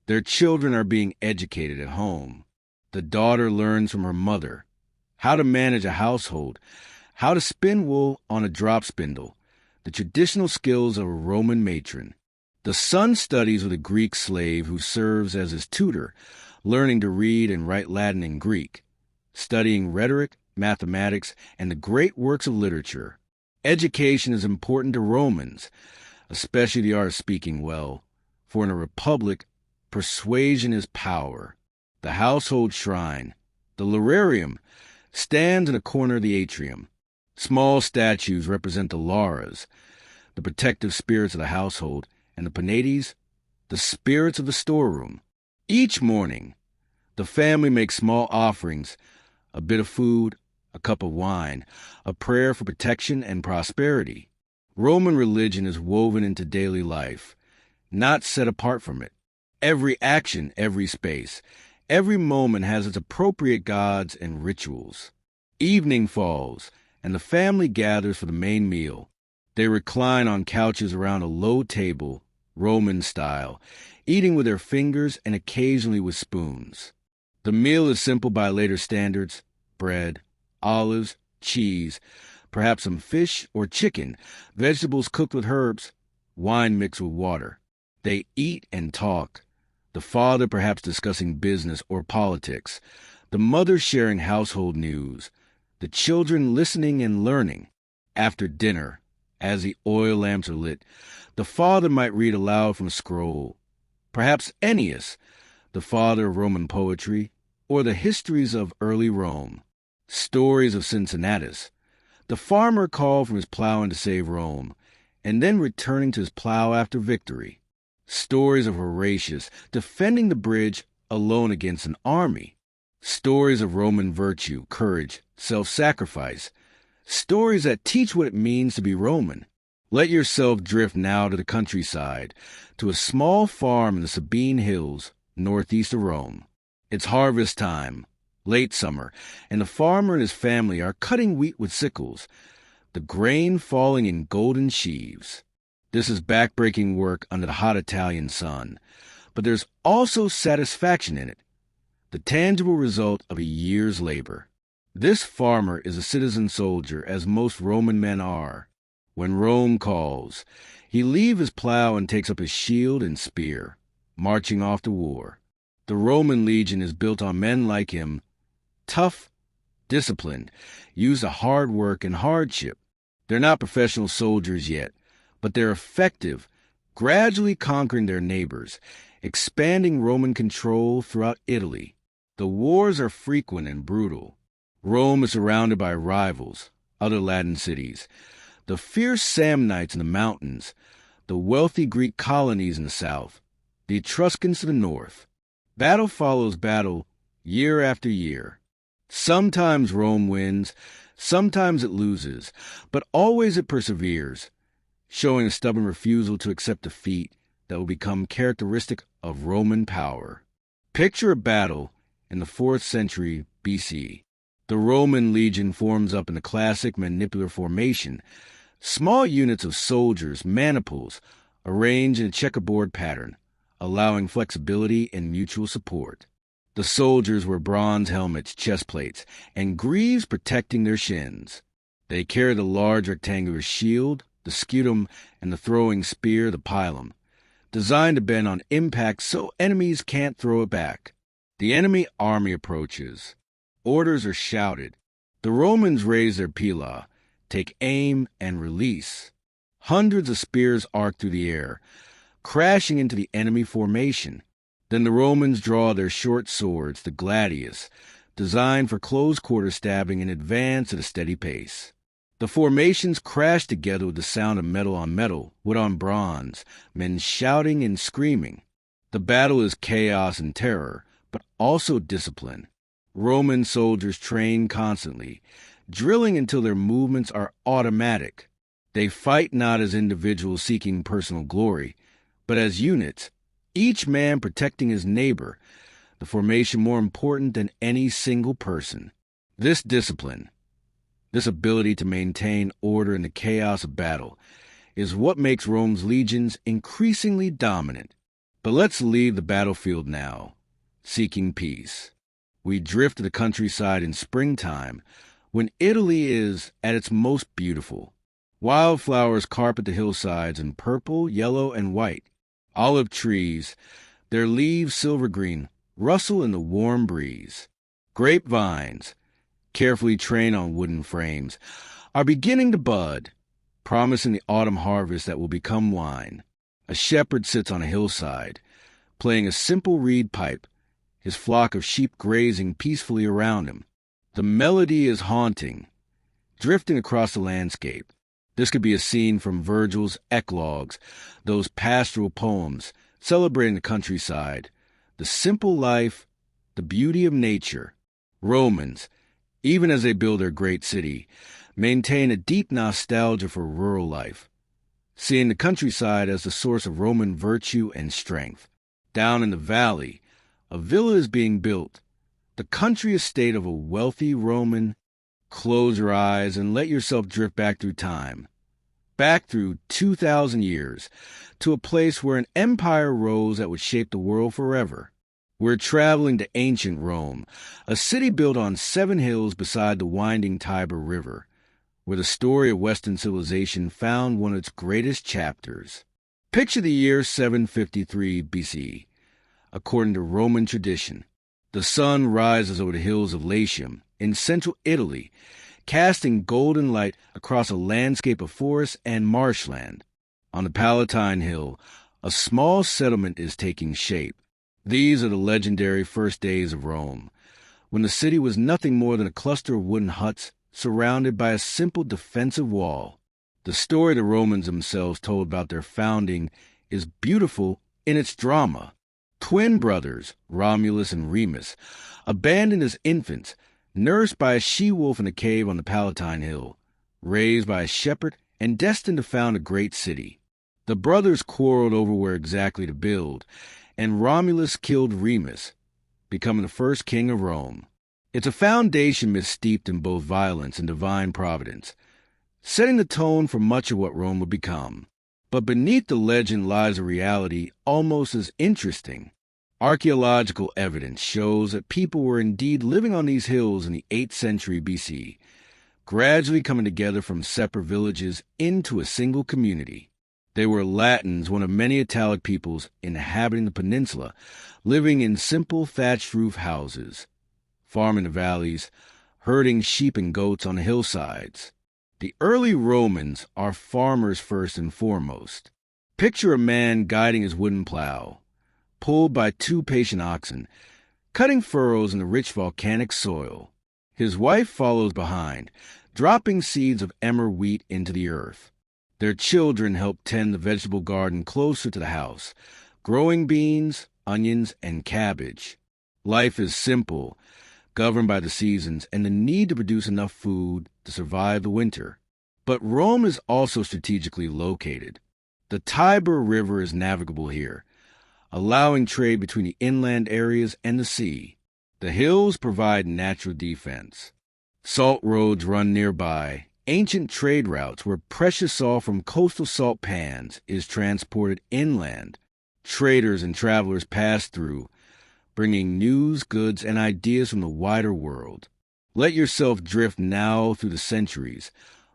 Their children are being educated at home. The daughter learns from her mother how to manage a household, how to spin wool on a drop spindle, the traditional skills of a Roman matron. The son studies with a Greek slave who serves as his tutor, learning to read and write Latin and Greek, studying rhetoric, mathematics, and the great works of literature. Education is important to Romans, especially the art of speaking well, for in a republic, persuasion is power. The household shrine, the Narration, stands in a corner of the atrium. Small statues represent the Lauras, the protective spirits of the household, and the Penates, the spirits of the storeroom. Each morning, the family makes small offerings, a bit of food, a cup of wine, a prayer for protection and prosperity. Roman religion is woven into daily life, not set apart from it. Every action, every space, every moment has its appropriate gods and rituals. Evening falls, and the family gathers for the main meal. They recline on couches around a low table, Roman style, eating with their fingers and occasionally with spoons. The meal is simple by later standards: bread, olives, cheese, perhaps some fish or chicken, vegetables cooked with herbs, wine mixed with water. They eat and talk, the father perhaps discussing business or politics, the mother sharing household news, the children listening and learning. After dinner, as the oil lamps are lit, the father might read aloud from a scroll, perhaps Ennius, the father of Roman poetry, or the histories of early Rome, stories of Cincinnatus. The farmer called from his plowing to save Rome, and then returning to his plow after victory. Stories of Horatius defending the bridge alone against an army. Stories of Roman virtue, courage, self-sacrifice. Stories that teach what it means to be Roman. Let yourself drift now to the countryside, to a small farm in the Sabine Hills, northeast of Rome. It's harvest time, late summer, and the farmer and his family are cutting wheat with sickles, the grain falling in golden sheaves. This is backbreaking work under the hot Italian sun, but there's also satisfaction in it, the tangible result of a year's labor. This farmer is a citizen soldier, as most Roman men are. When Rome calls, he leaves his plow and takes up his shield and spear, marching off to war. The Roman legion is built on men like him, tough, disciplined, used to hard work and hardship. They're not professional soldiers yet, but they're effective, gradually conquering their neighbors, expanding Roman control throughout Italy. The wars are frequent and brutal. Rome is surrounded by rivals, other Latin cities, the fierce Samnites in the mountains, the wealthy Greek colonies in the south, the Etruscans to the north. Battle follows battle, year after year. Sometimes Rome wins, sometimes it loses, but always it perseveres, showing a stubborn refusal to accept defeat that will become characteristic of Roman power. Picture a battle in the 4th century BC. The Roman legion forms up in the classic manipular formation, small units of soldiers, maniples, arranged in a checkerboard pattern, allowing flexibility and mutual support. The soldiers wear bronze helmets, chest plates, and greaves protecting their shins. They carry the large rectangular shield, the scutum, and the throwing spear, the pilum, designed to bend on impact so enemies can't throw it back. The enemy army approaches. Orders are shouted. The Romans raise their pila, take aim, and release. Hundreds of spears arc through the air, crashing into the enemy formation. Then the Romans draw their short swords, the gladiators, designed for close-quarter stabbing, and advance at a steady pace. The formations crash together with the sound of metal on metal, wood on bronze, men shouting and screaming. The battle is chaos and terror, but also discipline. Roman soldiers train constantly, drilling until their movements are automatic. They fight not as individuals seeking personal glory, but as units, each man protecting his neighbor, the formation more important than any single person. This discipline, this ability to maintain order in the chaos of battle, is what makes Rome's legions increasingly dominant. But let's leave the battlefield now, seeking peace. We drift to the countryside in springtime, when Italy is at its most beautiful. Wildflowers carpet the hillsides in purple, yellow, and white. Olive trees, their leaves silver-green, rustle in the warm breeze. Grapevines, carefully trained on wooden frames, are beginning to bud, promising the autumn harvest that will become wine. A shepherd sits on a hillside, playing a simple reed pipe, his flock of sheep grazing peacefully around him. The melody is haunting, drifting across the landscape. This could be a scene from Virgil's Eclogues, those pastoral poems celebrating the countryside, the simple life, the beauty of nature. Romans, even as they build their great city, maintain a deep nostalgia for rural life, seeing the countryside as the source of Roman virtue and strength. Down in the valley, a villa is being built, the country estate of a wealthy Roman. Close your eyes and let yourself drift back through time, back through 2,000 years, to a place where an empire rose that would shape the world forever. We're traveling to ancient Rome, a city built on 7 hills beside the winding Tiber River, where the story of Western civilization found one of its greatest chapters. Picture the year 753 BC. According to Roman tradition, the sun rises over the hills of Latium in central Italy, casting golden light across a landscape of forest and marshland. On the Palatine Hill, a small settlement is taking shape. These are the legendary first days of Rome, when the city was nothing more than a cluster of wooden huts surrounded by a simple defensive wall. The story the Romans themselves told about their founding is beautiful in its drama. Twin brothers, Romulus and Remus, abandoned as infants, nursed by a she-wolf in a cave on the Palatine Hill, raised by a shepherd, and destined to found a great city. The brothers quarreled over where exactly to build, and Romulus killed Remus, becoming the first king of Rome. It's a foundation myth steeped in both violence and divine providence, setting the tone for much of what Rome would become. But beneath the legend lies a reality almost as interesting. Archaeological evidence shows that people were indeed living on these hills in the 8th century BC, gradually coming together from separate villages into a single community. They were Latins, one of many Italic peoples inhabiting the peninsula, living in simple thatched roof houses, farming the valleys, herding sheep and goats on the hillsides. The early Romans are farmers first and foremost. Picture a man guiding his wooden plow, pulled by 2 patient oxen, cutting furrows in the rich volcanic soil. His wife follows behind, dropping seeds of emmer wheat into the earth. Their children help tend the vegetable garden closer to the house, growing beans, onions, and cabbage. Life is simple, governed by the seasons and the need to produce enough food to survive the winter. But Rome is also strategically located. The Tiber River is navigable here, allowing trade between the inland areas and the sea. The hills provide natural defense. Salt roads run nearby, ancient trade routes where precious salt from coastal salt pans is transported inland. Traders and travelers pass through, bringing news, goods, and ideas from the wider world. Let yourself drift now through the centuries,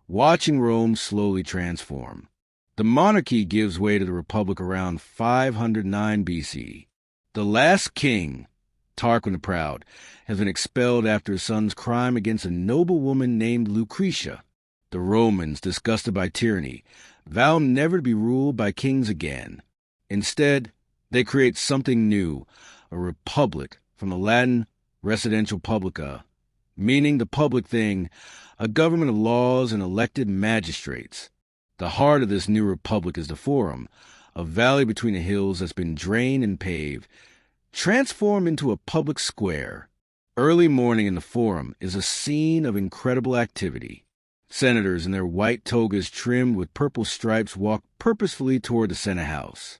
watching Rome slowly transform. The monarchy gives way to the republic around 509 BC. The last king, Tarquin the Proud, has been expelled after his son's crime against a noble woman named Lucretia. The Romans, disgusted by tyranny, vow never to be ruled by kings again. Instead, they create something new, a republic, from the Latin residential publica, meaning the public thing, a government of laws and elected magistrates. The heart of this new republic is the Forum, a valley between the hills that's been drained and paved, transformed into a public square. Early morning in the Forum is a scene of incredible activity. Senators in their white togas trimmed with purple stripes walk purposefully toward the Senate House.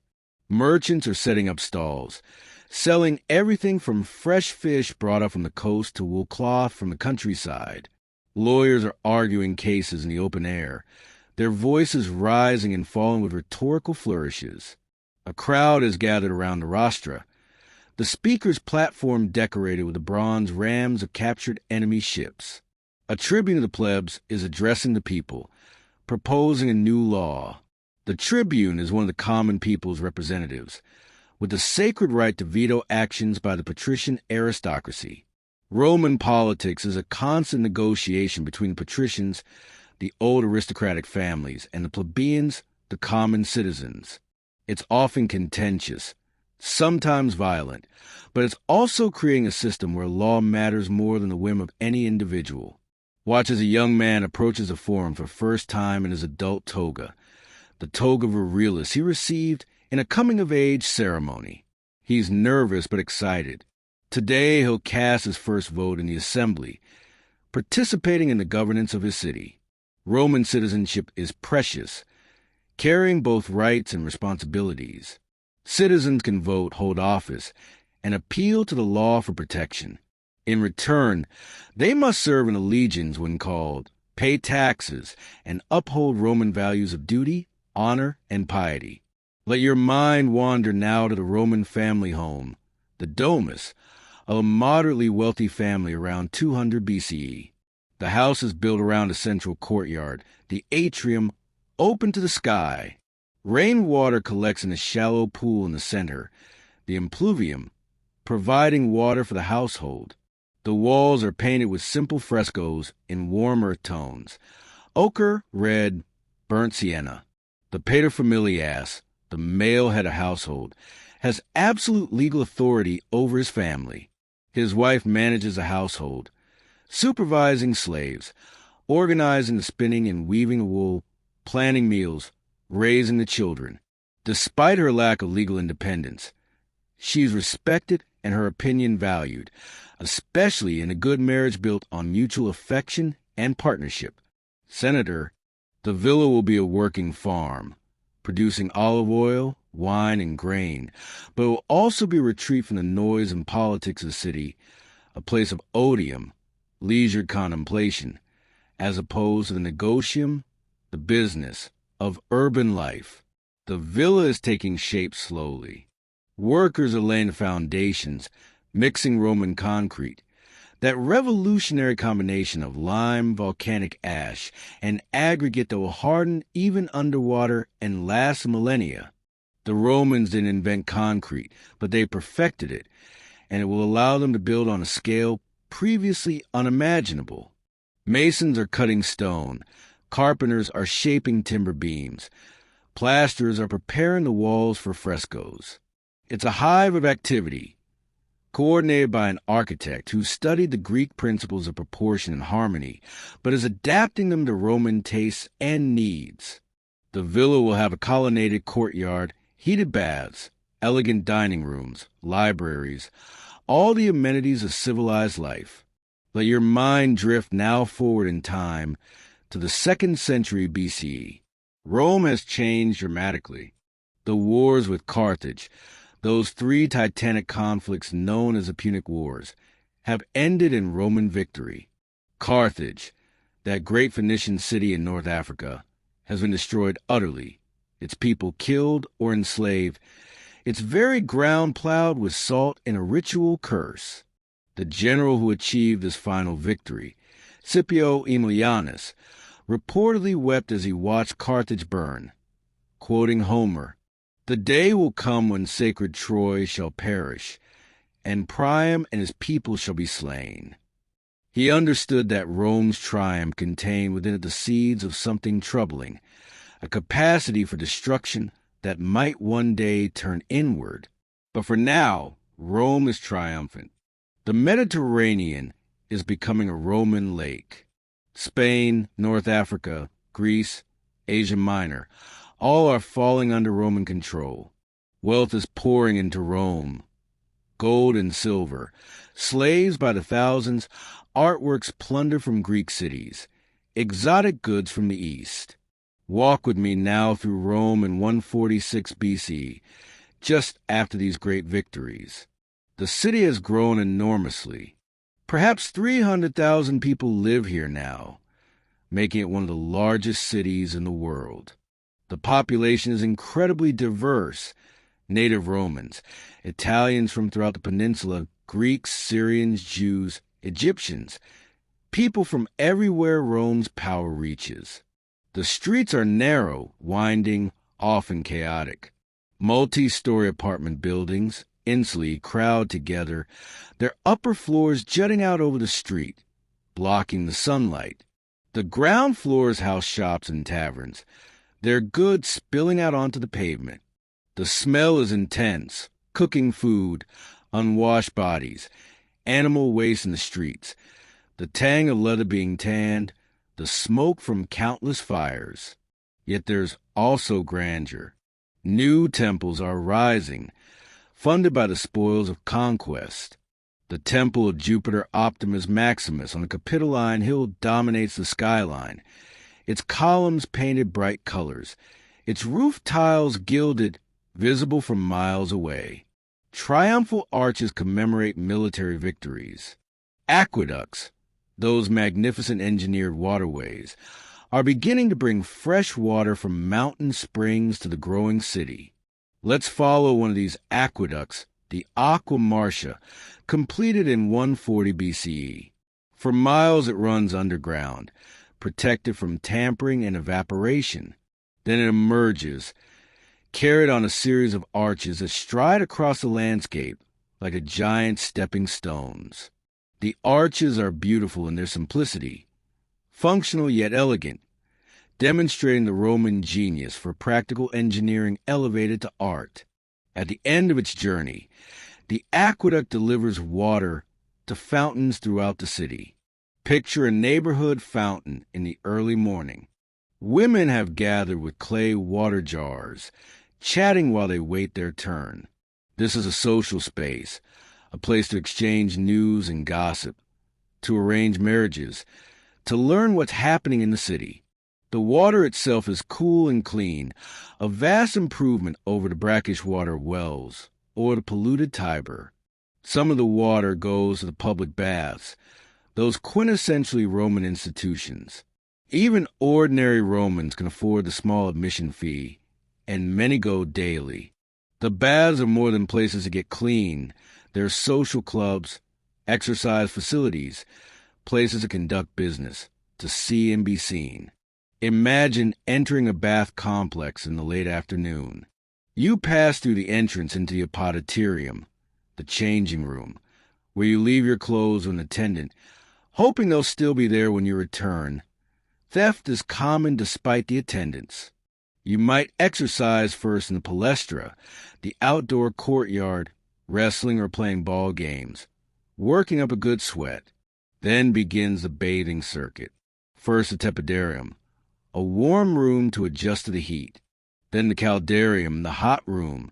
Merchants are setting up stalls, selling everything from fresh fish brought up from the coast to wool cloth from the countryside. Lawyers are arguing cases in the open air, their voices rising and falling with rhetorical flourishes. A crowd is gathered around the rostra, the speaker's platform decorated with the bronze rams of captured enemy ships. A tribune of the plebs is addressing the people, proposing a new law. The tribune is one of the common people's representatives, with the sacred right to veto actions by the patrician aristocracy. Roman politics is a constant negotiation between the patricians, the old aristocratic families, and the plebeians, the common citizens. It's often contentious, sometimes violent, but it's also creating a system where law matters more than the whim of any individual. Watch as a young man approaches a forum for the first time in his adult toga, the toga virilis he received in a coming-of-age ceremony. He's nervous but excited. Today he'll cast his first vote in the assembly, participating in the governance of his city. Roman citizenship is precious, carrying both rights and responsibilities. Citizens can vote, hold office, and appeal to the law for protection. In return, they must serve in the legions when called, pay taxes, and uphold Roman values of duty, honor, and piety. Let your mind wander now to the Roman family home, the domus, of a moderately wealthy family around 200 BCE. The house is built around a central courtyard, the atrium open to the sky. Rainwater collects in a shallow pool in the center, the impluvium, providing water for the household. The walls are painted with simple frescoes in warm earth tones, ochre, red, burnt sienna. The paterfamilias, the male head of household, has absolute legal authority over his family. His wife manages the household, supervising slaves, organizing the spinning and weaving of wool, planning meals, raising the children. Despite her lack of legal independence, she's respected and her opinion valued, especially in a good marriage built on mutual affection and partnership. Senator, the villa will be a working farm, producing olive oil, wine, and grain, but it will also be a retreat from the noise and politics of the city, a place of odium, leisured contemplation, as opposed to the negotium, the business, of urban life. The villa is taking shape slowly. Workers are laying the foundations, mixing Roman concrete. That revolutionary combination of lime, volcanic ash, and aggregate that will harden even underwater and last millennia. The Romans didn't invent concrete, but they perfected it, and it will allow them to build on a scale previously unimaginable. Masons are cutting stone. Carpenters are shaping timber beams. Plasterers are preparing the walls for frescoes. It's a hive of activity, coordinated by an architect who studied the Greek principles of proportion and harmony, but is adapting them to Roman tastes and needs. The villa will have a colonnaded courtyard, heated baths, elegant dining rooms, libraries, all the amenities of civilized life. Let your mind drift now forward in time to the 2nd century BCE. Rome has changed dramatically. The wars with Carthage, those 3 titanic conflicts known as the Punic Wars, have ended in Roman victory. Carthage, that great Phoenician city in North Africa, has been destroyed utterly, its people killed or enslaved, its very ground plowed with salt and a ritual curse. The general who achieved this final victory, Scipio Aemilianus, reportedly wept as he watched Carthage burn, quoting Homer, "The day will come when sacred Troy shall perish, and Priam and his people shall be slain." He understood that Rome's triumph contained within it the seeds of something troubling, a capacity for destruction that might one day turn inward. But for now, Rome is triumphant. The Mediterranean is becoming a Roman lake. Spain, North Africa, Greece, Asia Minor, all are falling under Roman control. Wealth is pouring into Rome. Gold and silver, slaves by the thousands, artworks plundered from Greek cities, exotic goods from the East. Walk with me now through Rome in 146 BC, just after these great victories. The city has grown enormously. Perhaps 300,000 people live here now, making it one of the largest cities in the world. The population is incredibly diverse, native Romans, Italians from throughout the peninsula, Greeks, Syrians, Jews, Egyptians, people from everywhere Rome's power reaches. The streets are narrow, winding, often chaotic. Multi-story apartment buildings, insulae, crowd together, their upper floors jutting out over the street, blocking the sunlight. The ground floors house shops and taverns, their goods spilling out onto the pavement. The smell is intense, cooking food, unwashed bodies, animal waste in the streets, the tang of leather being tanned, the smoke from countless fires. Yet there's also grandeur. New temples are rising, funded by the spoils of conquest. The temple of Jupiter Optimus Maximus on the Capitoline Hill dominates the skyline, its columns painted bright colors, its roof tiles gilded, visible from miles away. Triumphal arches commemorate military victories. Aqueducts, those magnificent engineered waterways, are beginning to bring fresh water from mountain springs to the growing city. Let's follow one of these aqueducts, the Aqua Marcia, completed in 140 BCE. For miles it runs underground, protected from tampering and evaporation. Then it emerges, carried on a series of arches that stride across the landscape like a giant stepping stones. The arches are beautiful in their simplicity, functional yet elegant, demonstrating the Roman genius for practical engineering elevated to art. At the end of its journey, the aqueduct delivers water to fountains throughout the city. Picture a neighborhood fountain in the early morning. Women have gathered with clay water jars, chatting while they wait their turn. This is a social space, a place to exchange news and gossip, to arrange marriages, to learn what's happening in the city. The water itself is cool and clean, a vast improvement over the brackish water wells or the polluted Tiber. Some of the water goes to the public baths, those quintessentially Roman institutions. Even ordinary Romans can afford the small admission fee, and many go daily. The baths are more than places to get clean. They're social clubs, exercise facilities, places to conduct business, to see and be seen. Imagine entering a bath complex in the late afternoon. You pass through the entrance into the apoditerium, the changing room, where you leave your clothes with an attendant, hoping they'll still be there when you return. Theft is common despite the attendants. You might exercise first in the palestra, the outdoor courtyard, wrestling or playing ball games, working up a good sweat. Then begins the bathing circuit. First the tepidarium, a warm room to adjust to the heat. Then the caldarium, the hot room,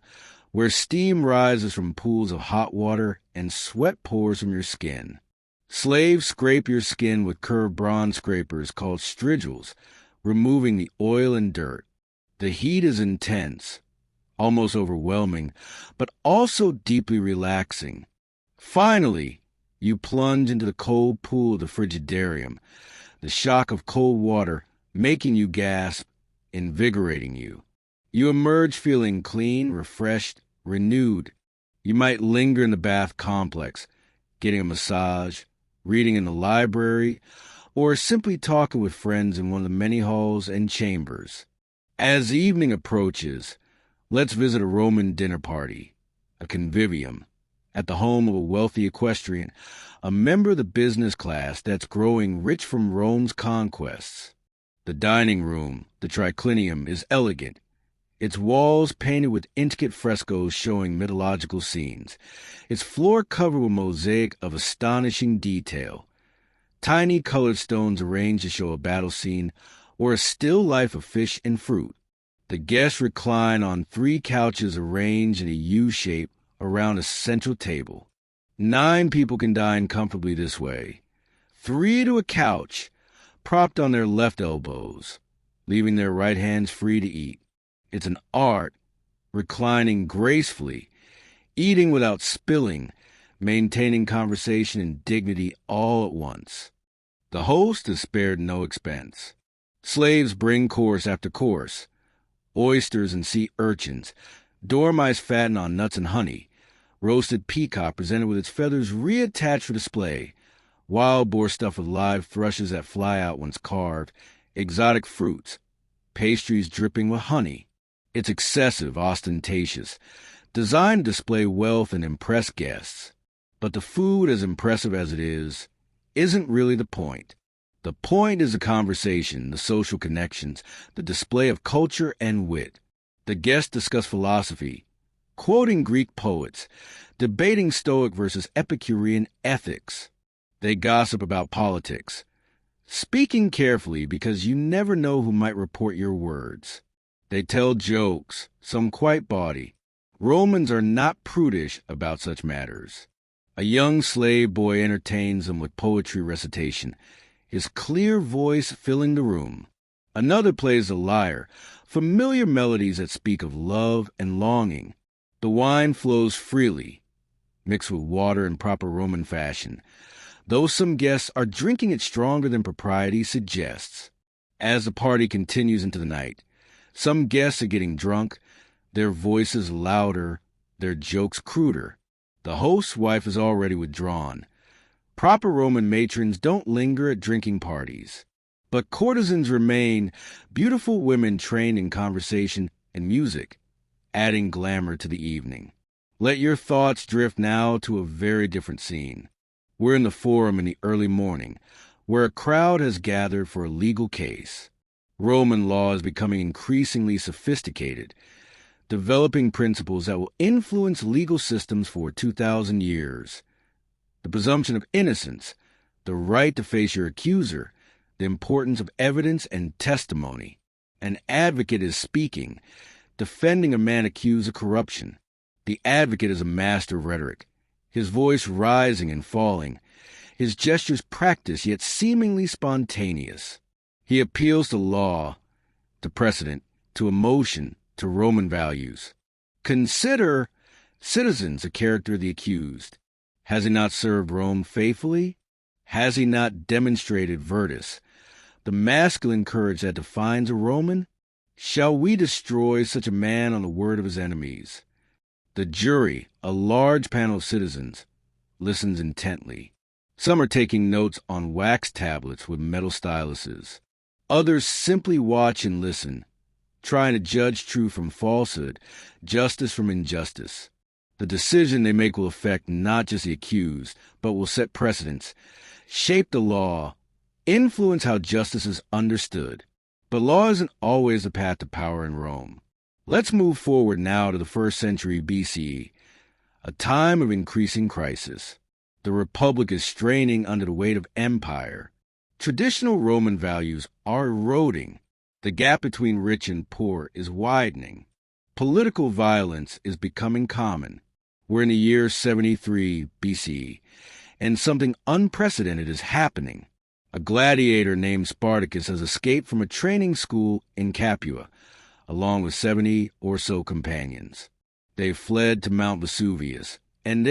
where steam rises from pools of hot water and sweat pours from your skin. Slaves scrape your skin with curved bronze scrapers called strigils, removing the oil and dirt. The heat is intense, almost overwhelming, but also deeply relaxing. Finally, you plunge into the cold pool of the frigidarium, the shock of cold water making you gasp, invigorating you. You emerge feeling clean, refreshed, renewed. You might linger in the bath complex, getting a massage, reading in the library, or simply talking with friends in one of the many halls and chambers. As the evening approaches, let's visit a Roman dinner party, a convivium, at the home of a wealthy equestrian, a member of the business class that's growing rich from Rome's conquests. The dining room, the triclinium, is elegant, its walls painted with intricate frescoes showing mythological scenes, its floor covered with mosaic of astonishing detail, tiny colored stones arranged to show a battle scene or a still life of fish and fruit. The guests recline on 3 couches arranged in a U shape around a central table. 9 people can dine comfortably this way, 3 to a couch, propped on their left elbows, leaving their right hands free to eat. It's an art, reclining gracefully, eating without spilling, maintaining conversation and dignity all at once. The host is spared no expense. Slaves bring course after course, oysters and sea urchins, dormice fattened on nuts and honey, roasted peacock presented with its feathers reattached for display, wild boar stuffed with live thrushes that fly out once carved, exotic fruits, pastries dripping with honey. It's excessive, ostentatious, designed to display wealth and impress guests. But the food, as impressive as it is, isn't really the point. The point is the conversation, the social connections, the display of culture and wit. The guests discuss philosophy, quoting Greek poets, debating Stoic versus Epicurean ethics. They gossip about politics, speaking carefully because you never know who might report your words. They tell jokes, some quite bawdy. Romans are not prudish about such matters. A young slave boy entertains them with poetry recitation, his clear voice filling the room. Another plays the lyre, familiar melodies that speak of love and longing. The wine flows freely, mixed with water in proper Roman fashion, though some guests are drinking it stronger than propriety suggests. As the party continues into the night, some guests are getting drunk, their voices louder, their jokes cruder. The host's wife is already withdrawn. Proper Roman matrons don't linger at drinking parties, but courtesans remain, beautiful women trained in conversation and music, adding glamour to the evening. Let your thoughts drift now to a very different scene. We're in the Forum in the early morning, where a crowd has gathered for a legal case. Roman law is becoming increasingly sophisticated, developing principles that will influence legal systems for 2,000 years. The presumption of innocence, the right to face your accuser, the importance of evidence and testimony. An advocate is speaking, defending a man accused of corruption. The advocate is a master of rhetoric, his voice rising and falling, his gestures practiced yet seemingly spontaneous. He appeals to law, to precedent, to emotion, to Roman values. Consider, citizens, the character of the accused. Has he not served Rome faithfully? Has he not demonstrated virtus, the masculine courage that defines a Roman? Shall we destroy such a man on the word of his enemies? The jury, a large panel of citizens, listens intently. Some are taking notes on wax tablets with metal styluses. Others simply watch and listen, trying to judge truth from falsehood, justice from injustice. The decision they make will affect not just the accused, but will set precedents, shape the law, influence how justice is understood. But law isn't always the path to power in Rome. Let's move forward now to the 1st century BCE, a time of increasing crisis. The Republic is straining under the weight of empire. Traditional Roman values are eroding. The gap between rich and poor is widening. Political violence is becoming common. We're in the year 73 BCE, and something unprecedented is happening. A gladiator named Spartacus has escaped from a training school in Capua, along with 70 or so companions. They've fled to Mount Vesuvius, and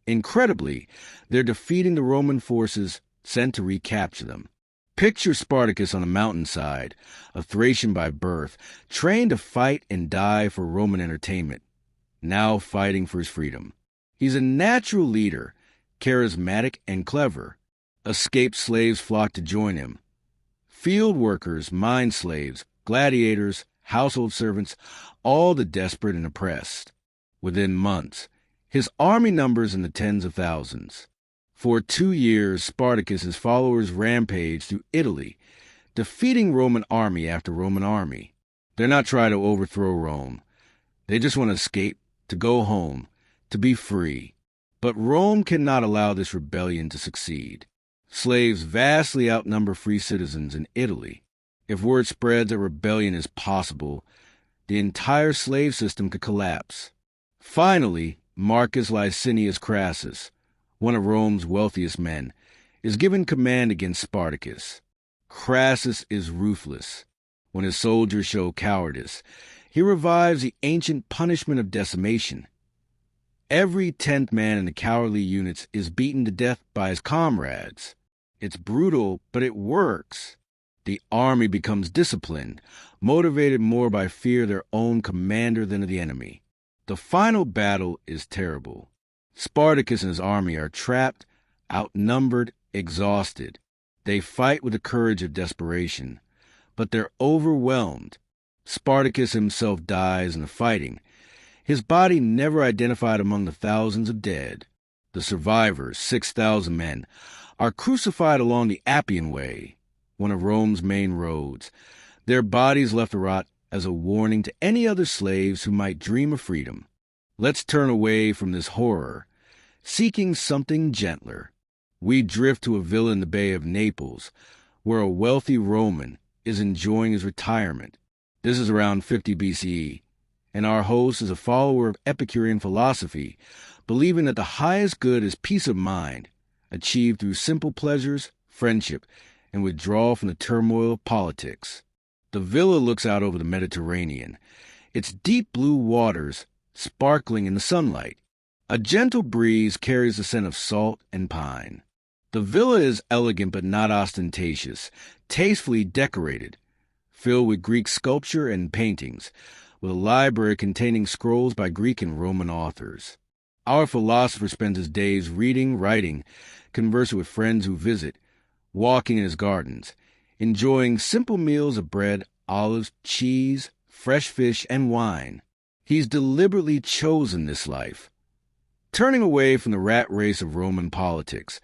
incredibly, they're defeating the Roman forces sent to recapture them. Picture Spartacus on a mountainside, a Thracian by birth, trained to fight and die for Roman entertainment, now fighting for his freedom. He's a natural leader, charismatic and clever. Escaped slaves flock to join him. Field workers, mine slaves, gladiators, household servants, all the desperate and oppressed. Within months, his army numbers in the tens of thousands. For 2 years, Spartacus and his followers rampage through Italy, defeating Roman army after Roman army. They're not trying to overthrow Rome. They just want to escape, to go home, to be free. But Rome cannot allow this rebellion to succeed. Slaves vastly outnumber free citizens in Italy. If word spreads that rebellion is possible, the entire slave system could collapse. Finally, Marcus Licinius Crassus, one of Rome's wealthiest men, is given command against Spartacus. Crassus is ruthless. When his soldiers show cowardice, he revives the ancient punishment of decimation. Every 10th man in the cowardly units is beaten to death by his comrades. It's brutal, but it works. The army becomes disciplined, motivated more by fear of their own commander than of the enemy. The final battle is terrible. Spartacus and his army are trapped, outnumbered, exhausted. They fight with the courage of desperation, but they're overwhelmed. Spartacus himself dies in the fighting, his body never identified among the thousands of dead. The survivors, 6,000 men, are crucified along the Appian Way, one of Rome's main roads, their bodies left to rot as a warning to any other slaves who might dream of freedom. Let's turn away from this horror, seeking something gentler. We drift to a villa in the Bay of Naples, where a wealthy Roman is enjoying his retirement. This is around 50 BCE, and our host is a follower of Epicurean philosophy, believing that the highest good is peace of mind, achieved through simple pleasures, friendship, and withdrawal from the turmoil of politics. The villa looks out over the Mediterranean, its deep blue waters sparkling in the sunlight. A gentle breeze carries the scent of salt and pine. The villa is elegant but not ostentatious, tastefully decorated, filled with Greek sculpture and paintings, with a library containing scrolls by Greek and Roman authors. Our philosopher spends his days reading, writing, conversing with friends who visit, walking in his gardens, enjoying simple meals of bread, olives, cheese, fresh fish, and wine. He's deliberately chosen this life. Turning away from the rat race of Roman politics,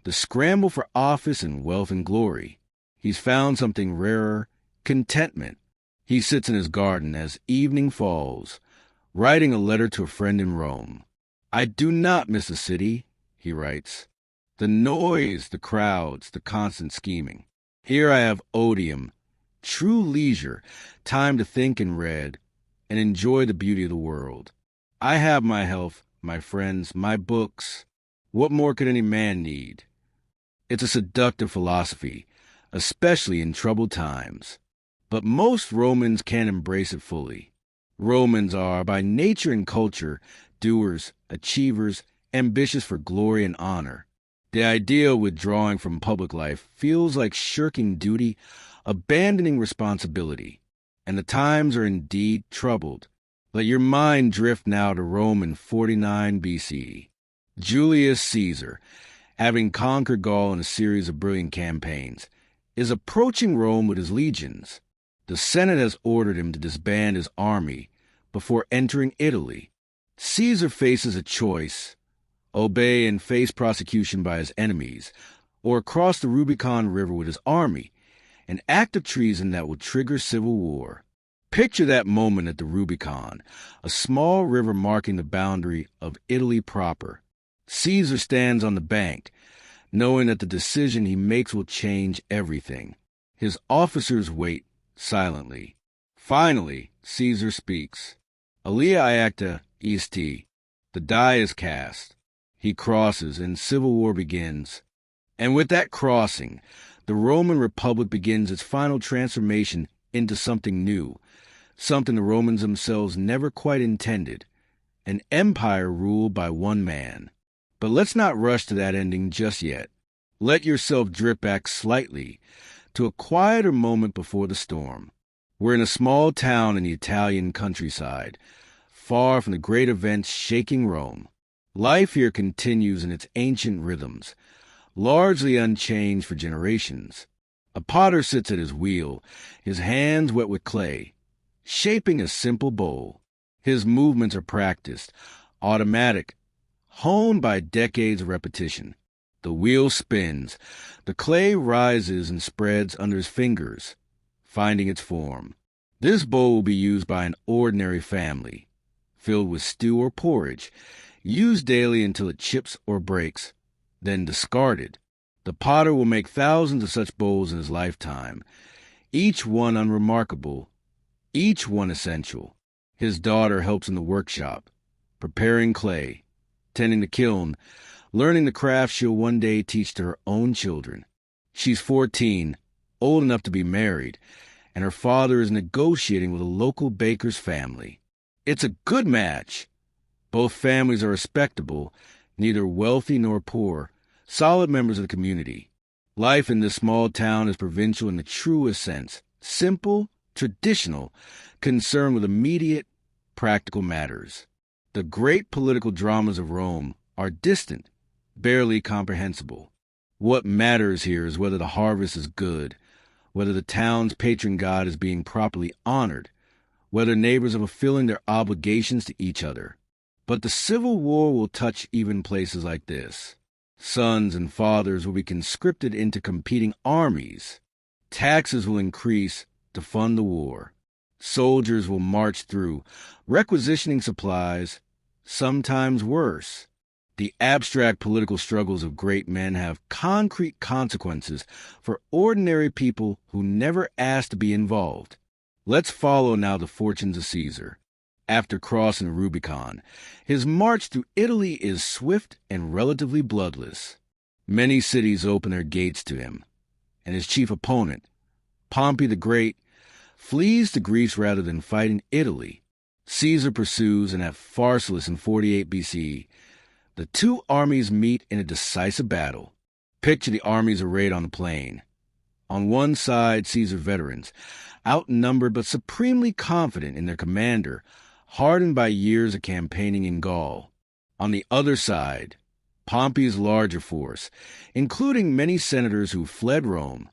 the scramble for office and wealth and glory, he's found something rarer, contentment. He sits in his garden as evening falls, writing a letter to a friend in Rome. "I do not miss the city," he writes. "The noise, the crowds, the constant scheming. Here I have odium, true leisure, time to think and read, and enjoy the beauty of the world. I have my health, my friends, my books. What more could any man need?" It's a seductive philosophy, especially in troubled times. But most Romans can't embrace it fully. Romans are, by nature and culture, doers, achievers, ambitious for glory and honor. The idea of withdrawing from public life feels like shirking duty, abandoning responsibility. And the times are indeed troubled. Let your mind drift now to Rome in 49 BCE. Julius Caesar, having conquered Gaul in a series of brilliant campaigns, is approaching Rome with his legions. The Senate has ordered him to disband his army before entering Italy. Caesar faces a choice: obey and face prosecution by his enemies, or cross the Rubicon River with his army, an act of treason that will trigger civil war. Picture that moment at the Rubicon, a small river marking the boundary of Italy proper. Caesar stands on the bank, knowing that the decision he makes will change everything. His officers wait silently. Finally, Caesar speaks. "Alia iacta est." The die is cast. He crosses, and civil war begins. And with that crossing, the Roman Republic begins its final transformation into something new, something the Romans themselves never quite intended, an empire ruled by one man. But let's not rush to that ending just yet. Let yourself drift back slightly to a quieter moment before the storm. We're in a small town in the Italian countryside, far from the great events shaking Rome. Life here continues in its ancient rhythms, largely unchanged for generations. A potter sits at his wheel, his hands wet with clay, shaping a simple bowl. His movements are practiced, automatic, honed by decades of repetition. The wheel spins, the clay rises and spreads under his fingers, finding its form. This bowl will be used by an ordinary family, filled with stew or porridge, used daily until it chips or breaks, then discarded. The potter will make thousands of such bowls in his lifetime, each one unremarkable, each one essential. His daughter helps in the workshop, preparing clay, tending the kiln, learning the craft she'll one day teach to her own children. She's 14, old enough to be married, and her father is negotiating with a local baker's family. It's a good match. Both families are respectable, neither wealthy nor poor, solid members of the community. Life in this small town is provincial in the truest sense, simple, traditional, concerned with immediate, practical matters. The great political dramas of Rome are distant, barely comprehensible. What matters here is whether the harvest is good, whether the town's patron god is being properly honored, whether neighbors are fulfilling their obligations to each other. But the civil war will touch even places like this. Sons and fathers will be conscripted into competing armies. Taxes will increase to fund the war. Soldiers will march through, requisitioning supplies, sometimes worse. The abstract political struggles of great men have concrete consequences for ordinary people who never asked to be involved. Let's follow now the fortunes of Caesar. After crossing the Rubicon, his march through Italy is swift and relatively bloodless. Many cities open their gates to him, and his chief opponent, Pompey the Great, flees to Greece rather than fight in Italy. Caesar pursues, and at Pharsalus in 48 BCE, the two armies meet in a decisive battle. Picture the armies arrayed on the plain. On one side, Caesar's veterans, outnumbered but supremely confident in their commander, hardened by years of campaigning in Gaul. On the other side, Pompey's larger force, including many senators who fled Rome,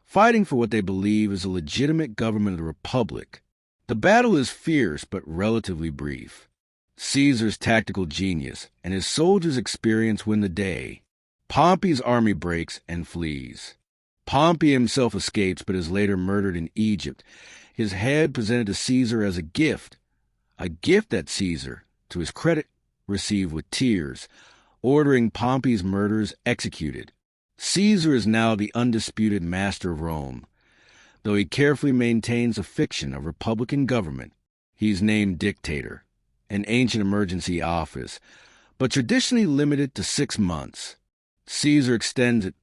fighting for what they believe is a legitimate government of the Republic. The battle is fierce but relatively brief. Caesar's tactical genius and his soldiers' experience win the day. Pompey's army breaks and flees. Pompey himself escapes but is later murdered in Egypt, his head presented to Caesar as a gift that Caesar, to his credit, received with tears, ordering Pompey's murderers executed. Caesar is now the undisputed master of Rome. Though he carefully maintains a fiction of republican government, he's named dictator, an ancient emergency office, but traditionally limited to 6 months. Caesar extends it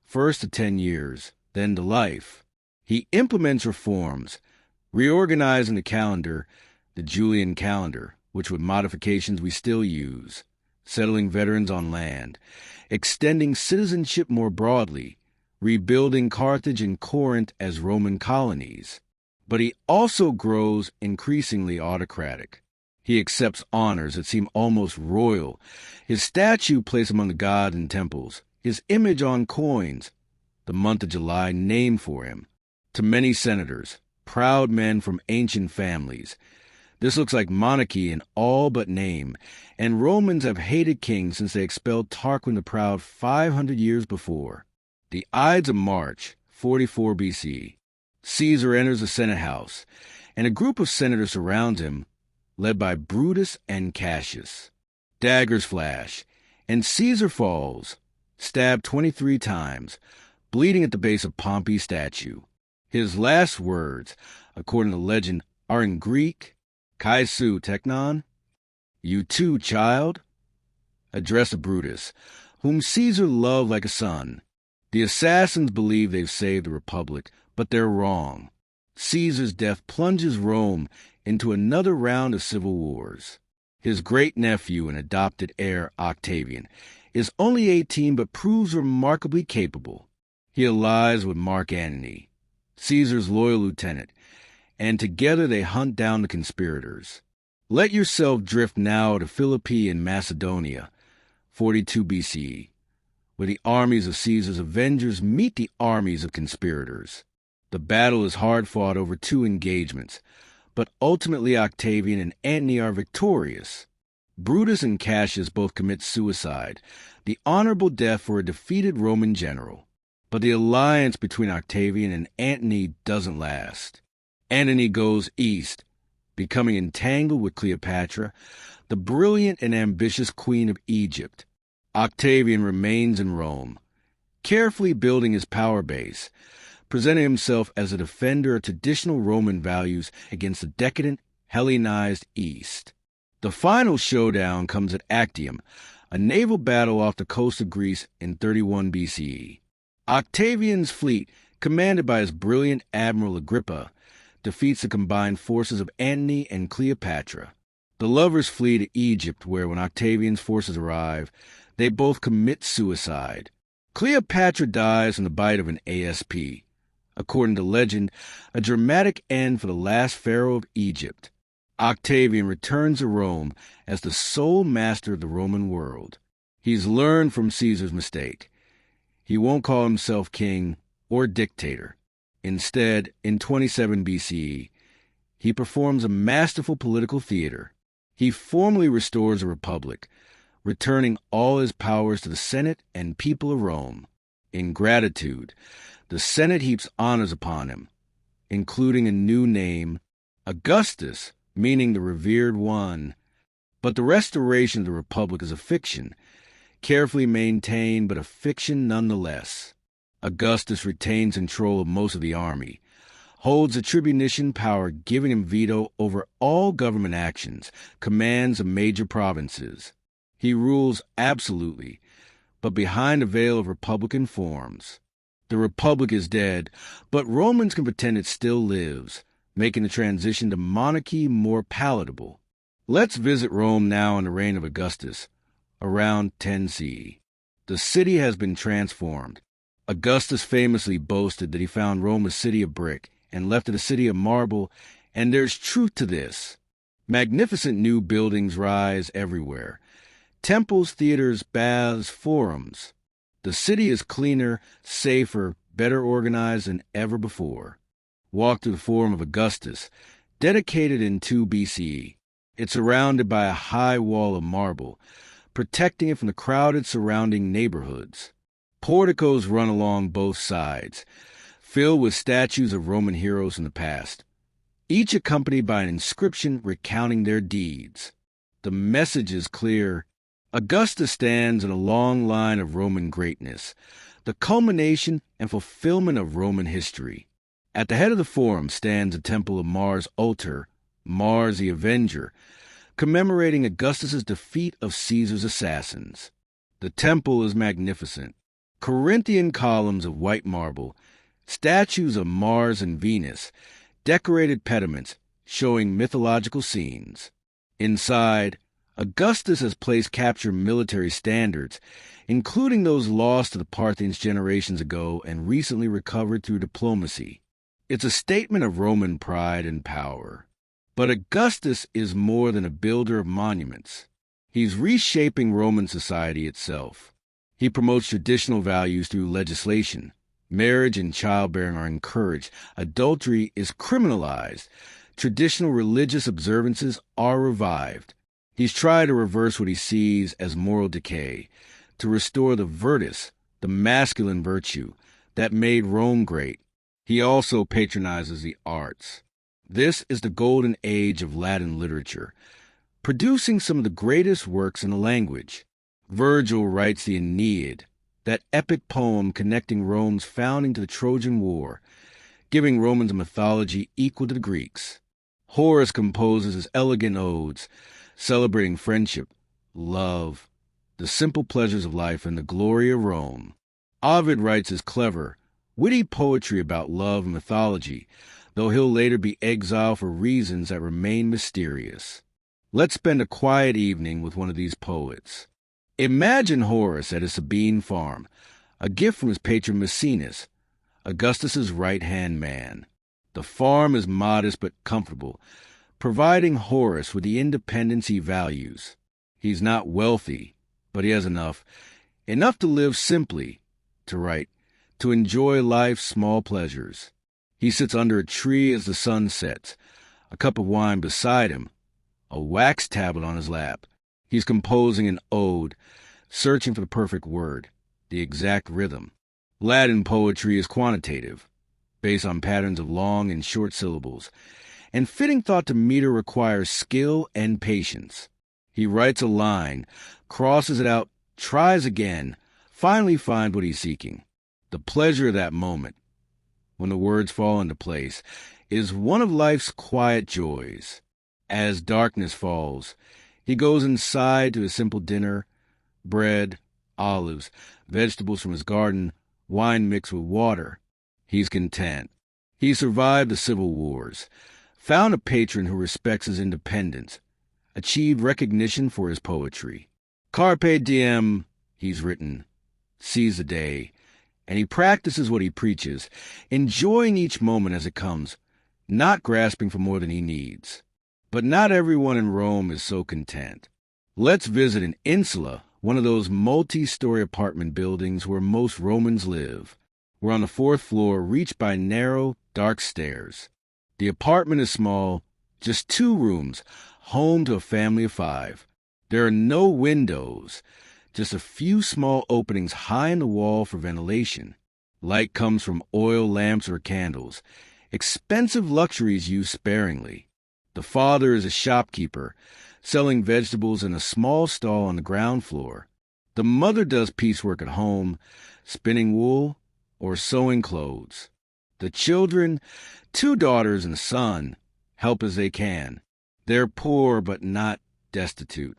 first to 10 years, then to life. He implements reforms, reorganizing the calendar, the Julian calendar, which with modifications we still use, settling veterans on land, extending citizenship more broadly, rebuilding Carthage and Corinth as Roman colonies. But he also grows increasingly autocratic. He accepts honors that seem almost royal, his statue placed among the gods in temples, his image on coins, the month of July named for him. To many senators, proud men from ancient families, this looks like monarchy in all but name, and Romans have hated kings since they expelled Tarquin the Proud 500 years before. The Ides of March, 44 BC. Caesar enters the Senate house, and a group of senators surrounds him, led by Brutus and Cassius. Daggers flash, and Caesar falls, stabbed 23 times, bleeding at the base of Pompey's statue. His last words, according to legend, are in Greek, Kai su teknon, you too, child, addressed to Brutus, whom Caesar loved like a son. The assassins believe they've saved the Republic, but they're wrong. Caesar's death plunges Rome into another round of civil wars. His great-nephew and adopted heir, Octavian, is only 18 but proves remarkably capable. He allies with Mark Antony, Caesar's loyal lieutenant, and together they hunt down the conspirators. Let yourself drift now to Philippi in Macedonia, 42 BCE, where the armies of Caesar's avengers meet the armies of conspirators. The battle is hard fought over 2 engagements, but ultimately Octavian and Antony are victorious. Brutus and Cassius both commit suicide, the honorable death for a defeated Roman general. But the alliance between Octavian and Antony doesn't last. Antony goes east, becoming entangled with Cleopatra, the brilliant and ambitious queen of Egypt. Octavian remains in Rome, carefully building his power base, presenting himself as a defender of traditional Roman values against the decadent, Hellenized East. The final showdown comes at Actium, a naval battle off the coast of Greece in 31 BCE. Octavian's fleet, commanded by his brilliant Admiral Agrippa, defeats the combined forces of Antony and Cleopatra. The lovers flee to Egypt, where when Octavian's forces arrive, they both commit suicide. Cleopatra dies from the bite of an ASP. According to legend, a dramatic end for the last pharaoh of Egypt. Octavian returns to Rome as the sole master of the Roman world. He's learned from Caesar's mistake. He won't call himself king or dictator. Instead, in 27 BCE, he performs a masterful political theater. He formally restores a republic, returning all his powers to the Senate and people of Rome. In gratitude, the Senate heaps honors upon him, including a new name, Augustus, meaning the revered one. But the restoration of the republic is a fiction, carefully maintained, but a fiction nonetheless. Augustus retains control of most of the army, holds a tribunician power giving him veto over all government actions, commands of major provinces. He rules absolutely, but behind a veil of republican forms. The republic is dead, but Romans can pretend it still lives, making the transition to monarchy more palatable. Let's visit Rome now in the reign of Augustus, around 10 CE. The city has been transformed. Augustus famously boasted that he found Rome a city of brick and left it a city of marble, and there's truth to this. Magnificent new buildings rise everywhere. Temples, theaters, baths, forums. The city is cleaner, safer, better organized than ever before. Walk through the Forum of Augustus, dedicated in 2 BCE. It's surrounded by a high wall of marble, protecting it from the crowded surrounding neighborhoods. Porticos run along both sides, filled with statues of Roman heroes in the past, each accompanied by an inscription recounting their deeds. The message is clear. Augustus stands in a long line of Roman greatness, the culmination and fulfillment of Roman history. At the head of the Forum stands a temple of Mars Ultor, Mars the Avenger, commemorating Augustus's defeat of Caesar's assassins. The temple is magnificent. Corinthian columns of white marble, statues of Mars and Venus, decorated pediments showing mythological scenes. Inside, Augustus has placed captured military standards, including those lost to the Parthians generations ago and recently recovered through diplomacy. It's a statement of Roman pride and power. But Augustus is more than a builder of monuments. He's reshaping Roman society itself. He promotes traditional values through legislation. Marriage and childbearing are encouraged. Adultery is criminalized. Traditional religious observances are revived. He's tried to reverse what he sees as moral decay, to restore the virtus, the masculine virtue, that made Rome great. He also patronizes the arts. This is the golden age of Latin literature, producing some of the greatest works in the language. Virgil writes the Aeneid, that epic poem connecting Rome's founding to the Trojan War, giving Romans a mythology equal to the Greeks. Horace composes his elegant odes, celebrating friendship, love, the simple pleasures of life, and the glory of Rome. Ovid writes his clever, witty poetry about love and mythology, though he'll later be exiled for reasons that remain mysterious. Let's spend a quiet evening with one of these poets. Imagine Horace at his Sabine farm, a gift from his patron Maecenas, Augustus's right-hand man. The farm is modest but comfortable, providing Horace with the independence he values. He's not wealthy, but he has enough to live simply, to write, to enjoy life's small pleasures. He sits under a tree as the sun sets, a cup of wine beside him, a wax tablet on his lap. He's composing an ode, searching for the perfect word, the exact rhythm. Latin poetry is quantitative, based on patterns of long and short syllables, and fitting thought to meter requires skill and patience. He writes a line, crosses it out, tries again, finally finds what he's seeking. The pleasure of that moment, when the words fall into place, is one of life's quiet joys. As darkness falls, he goes inside to his simple dinner, bread, olives, vegetables from his garden, wine mixed with water. He's content. He survived the civil wars, found a patron who respects his independence, achieved recognition for his poetry. Carpe diem, he's written, seize the day, and he practices what he preaches, enjoying each moment as it comes, not grasping for more than he needs. But not everyone in Rome is so content. Let's visit an insula, one of those multi-story apartment buildings where most Romans live. We're on the 4th floor, reached by narrow, dark stairs. The apartment is small, just 2 rooms, home to a family of 5. There are no windows, just a few small openings high in the wall for ventilation. Light comes from oil lamps or candles. Expensive luxuries used sparingly. The father is a shopkeeper, selling vegetables in a small stall on the ground floor. The mother does piecework at home, spinning wool or sewing clothes. The children, 2 daughters and a son, help as they can. They're poor but not destitute.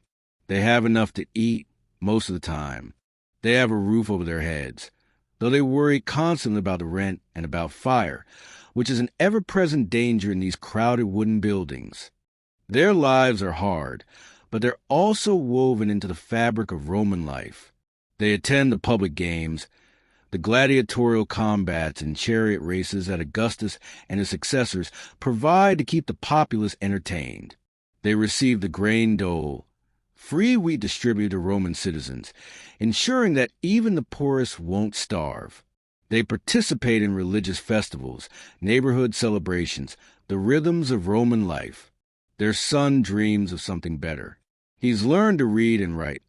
They have enough to eat most of the time. They have a roof over their heads, though they worry constantly about the rent and about fire, which is an ever-present danger in these crowded wooden buildings. Their lives are hard, but they're also woven into the fabric of Roman life. They attend the public games, the gladiatorial combats and chariot races that Augustus and his successors provide to keep the populace entertained. They receive the grain dole, free wheat distributed to Roman citizens, ensuring that even the poorest won't starve. They participate in religious festivals, neighborhood celebrations, the rhythms of Roman life. Their son dreams of something better. He's learned to read and write,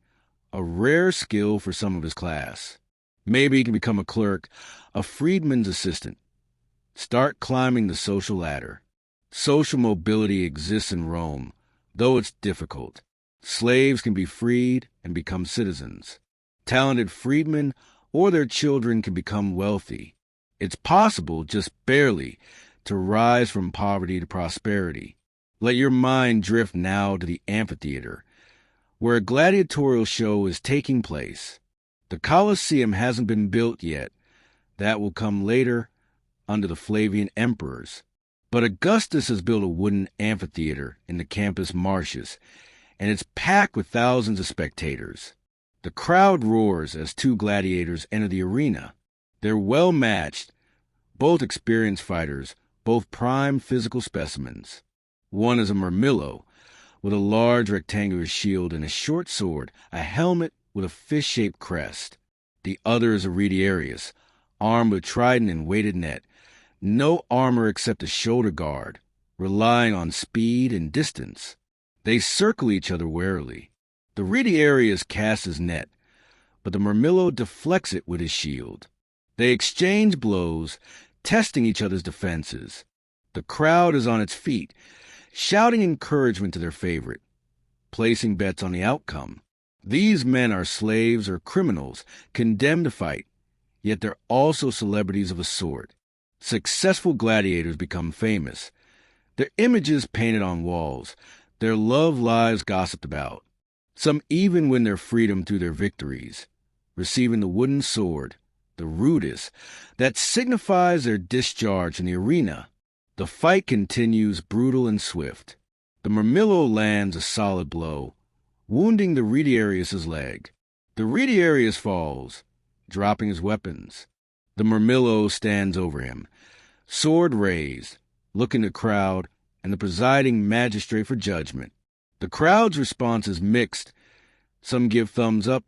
a rare skill for some of his class. Maybe he can become a clerk, a freedman's assistant. Start climbing the social ladder. Social mobility exists in Rome, though it's difficult. Slaves can be freed and become citizens. Talented freedmen or their children can become wealthy. It's possible, just barely, to rise from poverty to prosperity. Let your mind drift now to the amphitheater, where a gladiatorial show is taking place. The Colosseum hasn't been built yet. That will come later, under the Flavian emperors. But Augustus has built a wooden amphitheater in the Campus Martius, and it's packed with thousands of spectators. The crowd roars as 2 gladiators enter the arena. They're well matched, both experienced fighters, both prime physical specimens. One is a Murmillo, with a large rectangular shield and a short sword, a helmet with a fish-shaped crest. The other is a Retiarius, armed with trident and weighted net. No armor except a shoulder guard, relying on speed and distance. They circle each other warily. The Retiarius casts his net, but the Murmillo deflects it with his shield. They exchange blows, testing each other's defenses. The crowd is on its feet, shouting encouragement to their favorite, placing bets on the outcome. These men are slaves or criminals, condemned to fight, yet they're also celebrities of a sort. Successful gladiators become famous, their images painted on walls, their love lives gossiped about. Some even win their freedom through their victories, receiving the wooden sword, the rudis, that signifies their discharge in the arena. The fight continues brutal and swift. The Murmillo lands a solid blow, wounding the Retiarius's leg. The Retiarius falls, dropping his weapons. The Murmillo stands over him, sword raised, looking at the crowd and the presiding magistrate for judgment. The crowd's response is mixed. Some give thumbs up,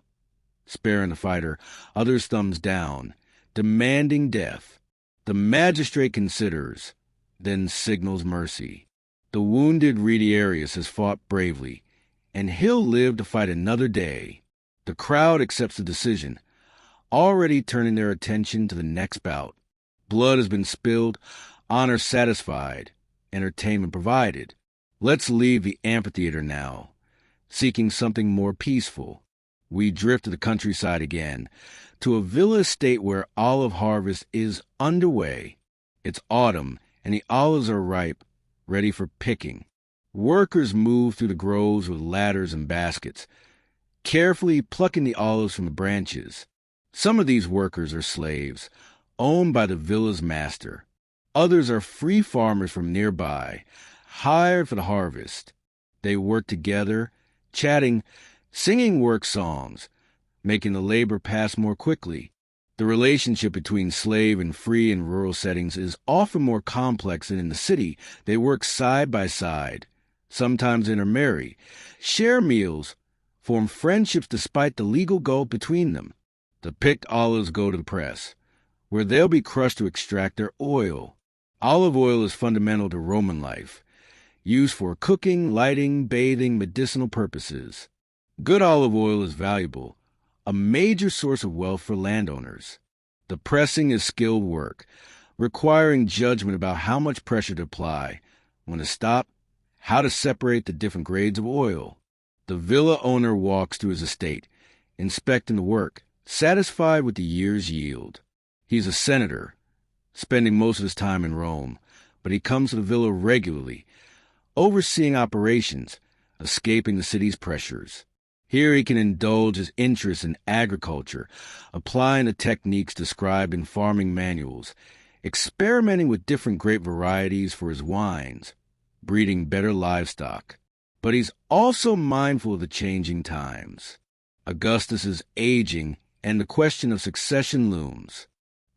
sparing the fighter, others thumbs down, demanding death. The magistrate considers, then signals mercy. The wounded Retiarius has fought bravely, and he'll live to fight another day. The crowd accepts the decision, already turning their attention to the next bout. Blood has been spilled, honor satisfied, entertainment provided. Let's leave the amphitheater now, seeking something more peaceful. We drift to the countryside again, to a villa estate where olive harvest is underway. It's autumn, and the olives are ripe, ready for picking. Workers move through the groves with ladders and baskets, carefully plucking the olives from the branches. Some of these workers are slaves, owned by the villa's master. Others are free farmers from nearby, hired for the harvest. They work together, chatting, singing work songs, making the labor pass more quickly. The relationship between slave and free in rural settings is often more complex than in the city. They work side by side, sometimes intermarry, share meals, form friendships despite the legal gulf between them. The picked olives go to the press, where they'll be crushed to extract their oil. Olive oil is fundamental to Roman life, used for cooking, lighting, bathing, medicinal purposes. Good olive oil is valuable, a major source of wealth for landowners. The pressing is skilled work, requiring judgment about how much pressure to apply, when to stop, how to separate the different grades of oil. The villa owner walks through his estate, inspecting the work, satisfied with the year's yield. He's a senator, spending most of his time in Rome, but he comes to the villa regularly, overseeing operations, escaping the city's pressures. Here he can indulge his interest in agriculture, applying the techniques described in farming manuals, experimenting with different grape varieties for his wines, breeding better livestock. But he's also mindful of the changing times. Augustus is aging, and the question of succession looms.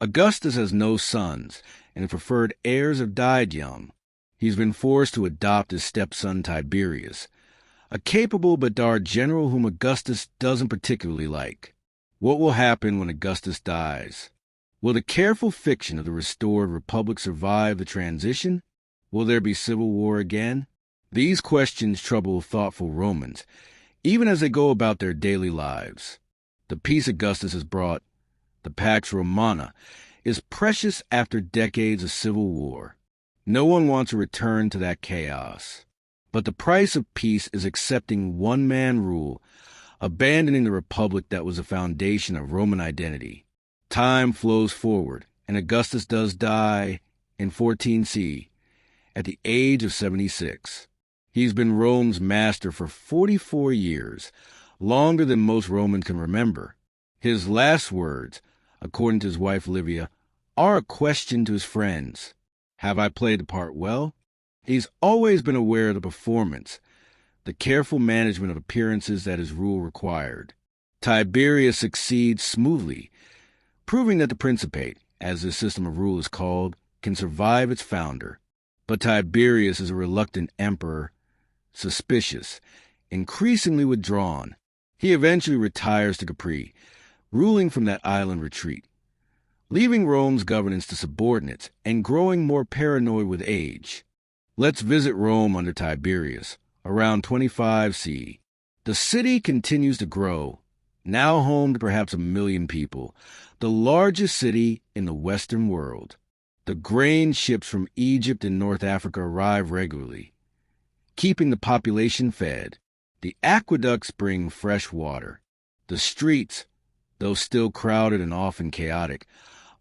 Augustus has no sons, and the preferred heirs have died young. He's been forced to adopt his stepson Tiberius, a capable but dark general whom Augustus doesn't particularly like. What will happen when Augustus dies? Will the careful fiction of the restored republic survive the transition? Will there be civil war again? These questions trouble thoughtful Romans, even as they go about their daily lives. The peace Augustus has brought, the Pax Romana, is precious after decades of civil war. No one wants to return to that chaos. But the price of peace is accepting one-man rule, abandoning the republic that was the foundation of Roman identity. Time flows forward, and Augustus does die in 14 CE, at the age of 76. He's been Rome's master for 44 years, longer than most Romans can remember. His last words, according to his wife Livia, are a question to his friends. Have I played the part well? He's always been aware of the performance, the careful management of appearances that his rule required. Tiberius succeeds smoothly, proving that the Principate, as this system of rule is called, can survive its founder. But Tiberius is a reluctant emperor, suspicious, increasingly withdrawn. He eventually retires to Capri, ruling from that island retreat, leaving Rome's governance to subordinates and growing more paranoid with age. Let's visit Rome under Tiberius, around 25 CE. The city continues to grow, now home to perhaps 1 million people, the largest city in the Western world. The grain ships from Egypt and North Africa arrive regularly, keeping the population fed. The aqueducts bring fresh water. The streets, though still crowded and often chaotic,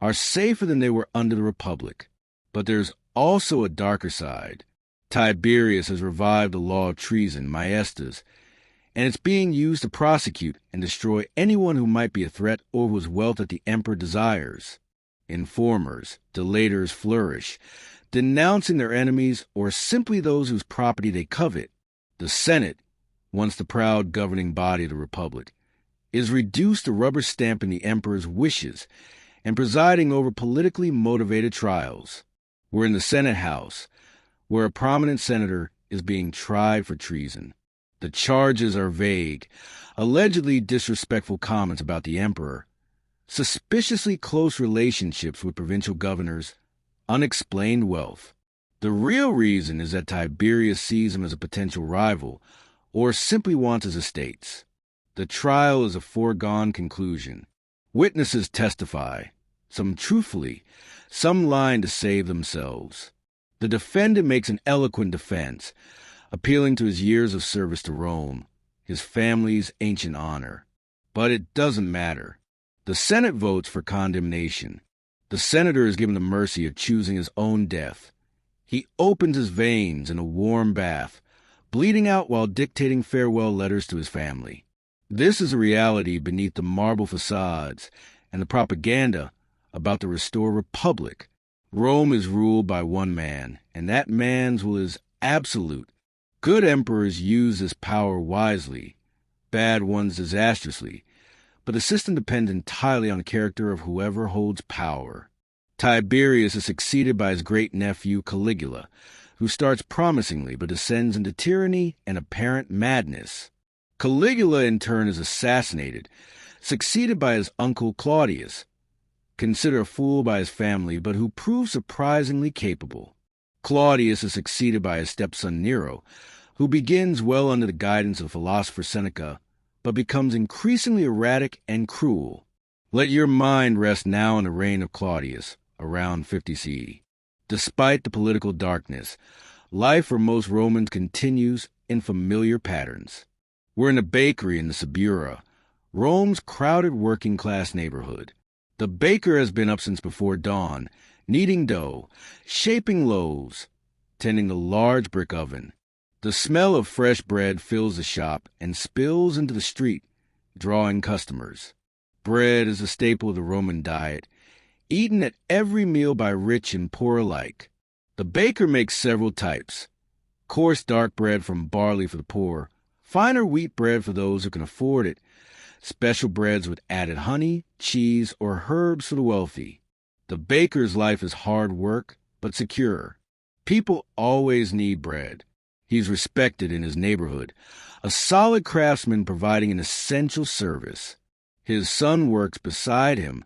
are safer than they were under the Republic. But there's also a darker side. Tiberius has revived the law of treason, maestas, and it's being used to prosecute and destroy anyone who might be a threat or whose wealth that the emperor desires. Informers, delators flourish, denouncing their enemies or simply those whose property they covet. The Senate, once the proud governing body of the Republic, is reduced to rubber stamping the emperor's wishes and presiding over politically motivated trials. We're in the Senate House, where a prominent senator is being tried for treason. The charges are vague, allegedly disrespectful comments about the emperor, suspiciously close relationships with provincial governors, unexplained wealth. The real reason is that Tiberius sees him as a potential rival, or simply wants his estates. The trial is a foregone conclusion. Witnesses testify, some truthfully, some lying to save themselves. The defendant makes an eloquent defense, appealing to his years of service to Rome, his family's ancient honor. But it doesn't matter. The Senate votes for condemnation. The senator is given the mercy of choosing his own death. He opens his veins in a warm bath, bleeding out while dictating farewell letters to his family. This is a reality beneath the marble facades and the propaganda about the restored republic. Rome is ruled by one man, and that man's will is absolute. Good emperors use this power wisely, bad ones disastrously, but the system depends entirely on the character of whoever holds power. Tiberius is succeeded by his great-nephew Caligula, who starts promisingly but descends into tyranny and apparent madness. Caligula, in turn, is assassinated, succeeded by his uncle Claudius, considered a fool by his family, but who proves surprisingly capable. Claudius is succeeded by his stepson Nero, who begins well under the guidance of philosopher Seneca, but becomes increasingly erratic and cruel. Let your mind rest now in the reign of Claudius, around 50 CE. Despite the political darkness, life for most Romans continues in familiar patterns. We're in a bakery in the Suburra, Rome's crowded working-class neighborhood. The baker has been up since before dawn, kneading dough, shaping loaves, tending the large brick oven. The smell of fresh bread fills the shop and spills into the street, drawing customers. Bread is a staple of the Roman diet, eaten at every meal by rich and poor alike. The baker makes several types: coarse dark bread from barley for the poor, finer wheat bread for those who can afford it, special breads with added honey, cheese, or herbs for the wealthy. The baker's life is hard work, but secure. People always need bread. He's respected in his neighborhood, a solid craftsman providing an essential service. His son works beside him,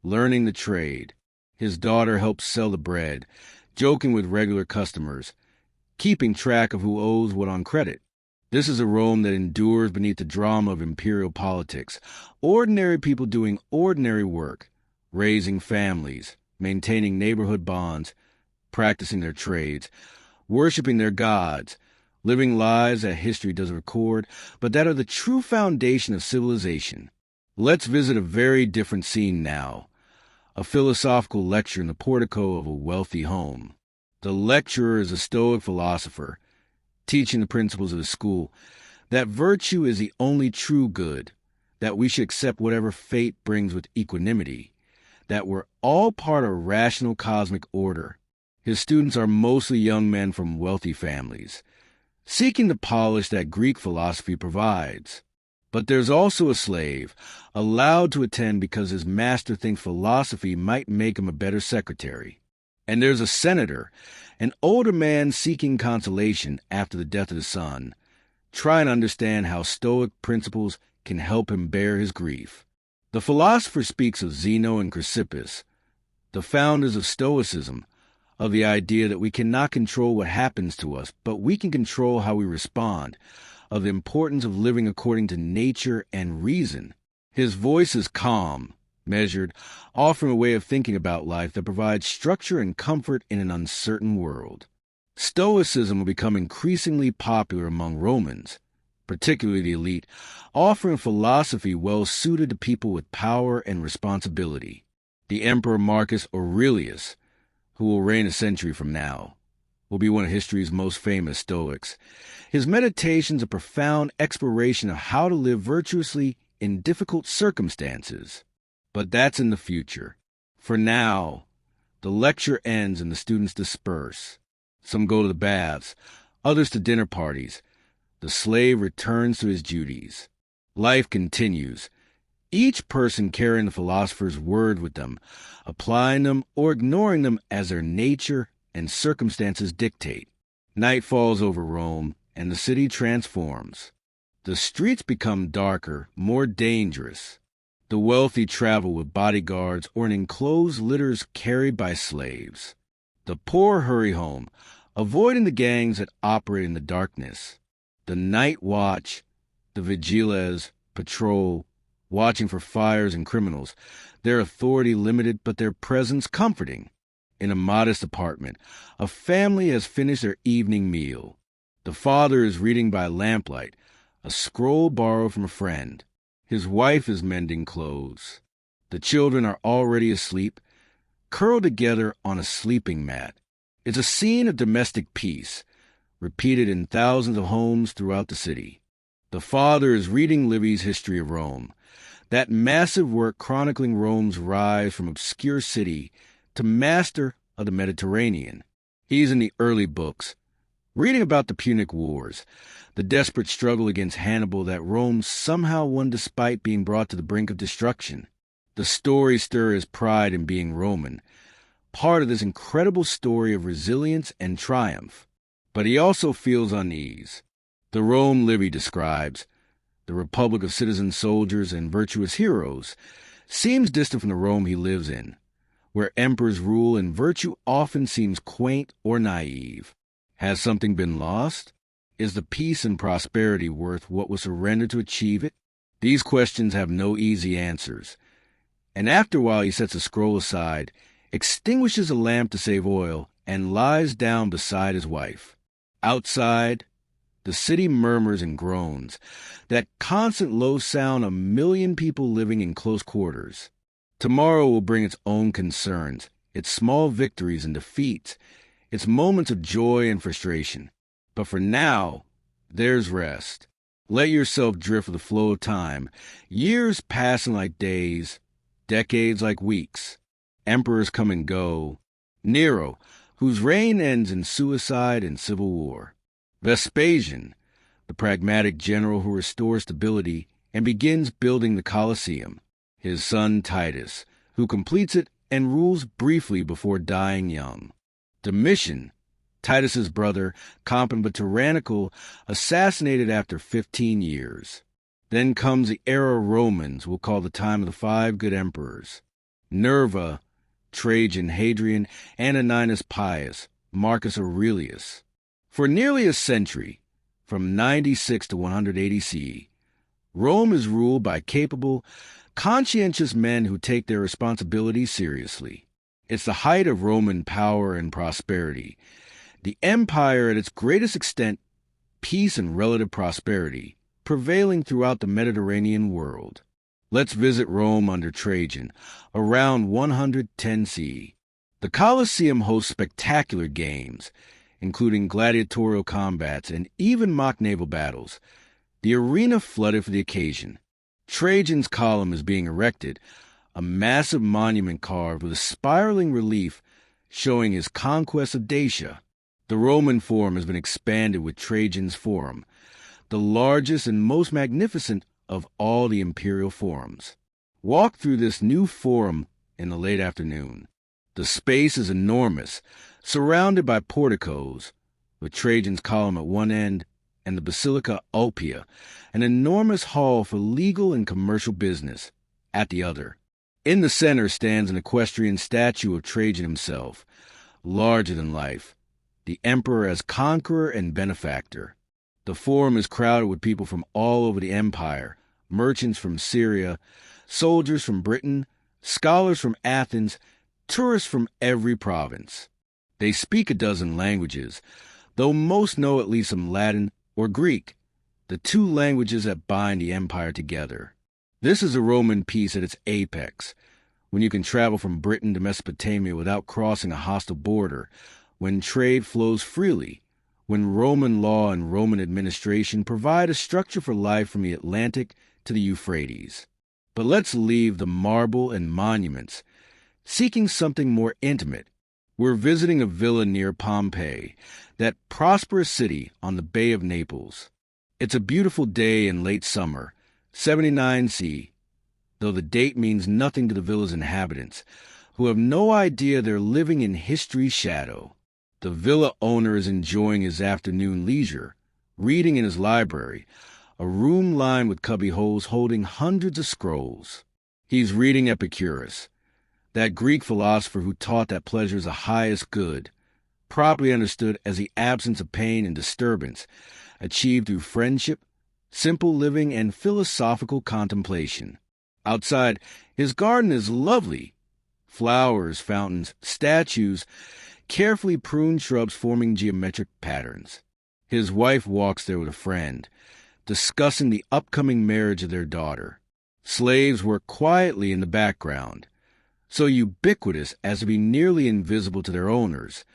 learning the trade. His daughter helps sell the bread, joking with regular customers, keeping track of who owes what on credit. This is a Rome that endures beneath the drama of imperial politics, ordinary people doing ordinary work, raising families, maintaining neighborhood bonds, practicing their trades, worshiping their gods, living lives that history doesn't record, but that are the true foundation of civilization. Let's visit a very different scene now, a philosophical lecture in the portico of a wealthy home. The lecturer is a Stoic philosopher, teaching the principles of the school, that virtue is the only true good, that we should accept whatever fate brings with equanimity, that we're all part of a rational cosmic order. His students are mostly young men from wealthy families, seeking the polish that Greek philosophy provides. But there's also a slave, allowed to attend because his master thinks philosophy might make him a better secretary. And there's a senator, an older man seeking consolation after the death of his son, trying to understand how Stoic principles can help him bear his grief. The philosopher speaks of Zeno and Chrysippus, the founders of Stoicism, of the idea that we cannot control what happens to us, but we can control how we respond, of the importance of living according to nature and reason. His voice is calm, measured, offering a way of thinking about life that provides structure and comfort in an uncertain world. Stoicism will become increasingly popular among Romans, particularly the elite, offering philosophy well suited to people with power and responsibility. The Emperor Marcus Aurelius, who will reign a century from now, will be one of history's most famous Stoics. His meditations a profound exploration of how to live virtuously in difficult circumstances. But that's in the future. For now, the lecture ends and the students disperse. Some go to the baths, others to dinner parties. The slave returns to his duties. Life continues, each person carrying the philosopher's word with them, applying them or ignoring them as their nature and circumstances dictate. Night falls over Rome, and the city transforms. The streets become darker, more dangerous. The wealthy travel with bodyguards or in enclosed litters carried by slaves. The poor hurry home, avoiding the gangs that operate in the darkness. The night watch, the vigiles, patrol, watching for fires and criminals, their authority limited but their presence comforting. In a modest apartment, a family has finished their evening meal. The father is reading by lamplight, a scroll borrowed from a friend. His wife is mending clothes. The children are already asleep, curled together on a sleeping mat. It's a scene of domestic peace, repeated in thousands of homes throughout the city. The father is reading Livy's History of Rome, that massive work chronicling Rome's rise from obscure city to master of the Mediterranean. He's in the early books, reading about the Punic Wars, the desperate struggle against Hannibal that Rome somehow won despite being brought to the brink of destruction. The stories stir his pride in being Roman, part of this incredible story of resilience and triumph. But he also feels unease. The Rome Livy describes, the republic of citizen soldiers and virtuous heroes, seems distant from the Rome he lives in, where emperors rule and virtue often seems quaint or naive. Has something been lost? Is the peace and prosperity worth what was surrendered to achieve it? These questions have no easy answers. And after a while he sets a scroll aside, extinguishes a lamp to save oil, and lies down beside his wife. Outside, the city murmurs and groans, that constant low sound of a million people living in close quarters. Tomorrow will bring its own concerns, its small victories and defeats, its moments of joy and frustration. But for now, there's rest. Let yourself drift with the flow of time, years passing like days, decades like weeks. Emperors come and go. Nero, whose reign ends in suicide and civil war. Vespasian, the pragmatic general who restores stability and begins building the Colosseum. His son Titus, who completes it and rules briefly before dying young. Domitian, Titus's brother, competent but tyrannical, assassinated after 15 years. Then comes the era of Romans we'll call the time of the 5 good emperors. Nerva, Trajan, Hadrian, Antoninus Pius, Marcus Aurelius. For nearly a century, from 96 to 180 CE, Rome is ruled by capable, conscientious men who take their responsibilities seriously. It's the height of Roman power and prosperity. The empire at its greatest extent, peace and relative prosperity, prevailing throughout the Mediterranean world. Let's visit Rome under Trajan, around 110 CE. The Colosseum hosts spectacular games, including gladiatorial combats and even mock naval battles. The arena flooded for the occasion. Trajan's column is being erected, a massive monument carved with a spiraling relief showing his conquest of Dacia. The Roman Forum has been expanded with Trajan's Forum, the largest and most magnificent of all the imperial forums. Walk through this new forum in the late afternoon. The space is enormous, surrounded by porticos, with Trajan's column at one end and the Basilica Ulpia, an enormous hall for legal and commercial business, at the other. In the center stands an equestrian statue of Trajan himself, larger than life, the emperor as conqueror and benefactor. The forum is crowded with people from all over the empire, merchants from Syria, soldiers from Britain, scholars from Athens, tourists from every province. They speak a dozen languages, though most know at least some Latin or Greek, the 2 languages that bind the empire together. This is a Roman peace at its apex, when you can travel from Britain to Mesopotamia without crossing a hostile border, when trade flows freely, when Roman law and Roman administration provide a structure for life from the Atlantic to the Euphrates. But let's leave the marble and monuments, seeking something more intimate. We're visiting a villa near Pompeii, that prosperous city on the Bay of Naples. It's a beautiful day in late summer, 79 C, though the date means nothing to the villa's inhabitants, who have no idea they're living in history's shadow. The villa owner is enjoying his afternoon leisure, reading in his library, a room lined with cubby holes holding hundreds of scrolls. He's reading Epicurus, that Greek philosopher who taught that pleasure is the highest good, properly understood as the absence of pain and disturbance, achieved through friendship, simple living, and philosophical contemplation. Outside, his garden is lovely. Flowers, fountains, statues, carefully pruned shrubs forming geometric patterns. His wife walks there with a friend, discussing the upcoming marriage of their daughter. Slaves work quietly in the background, so ubiquitous as to be nearly invisible to their owners,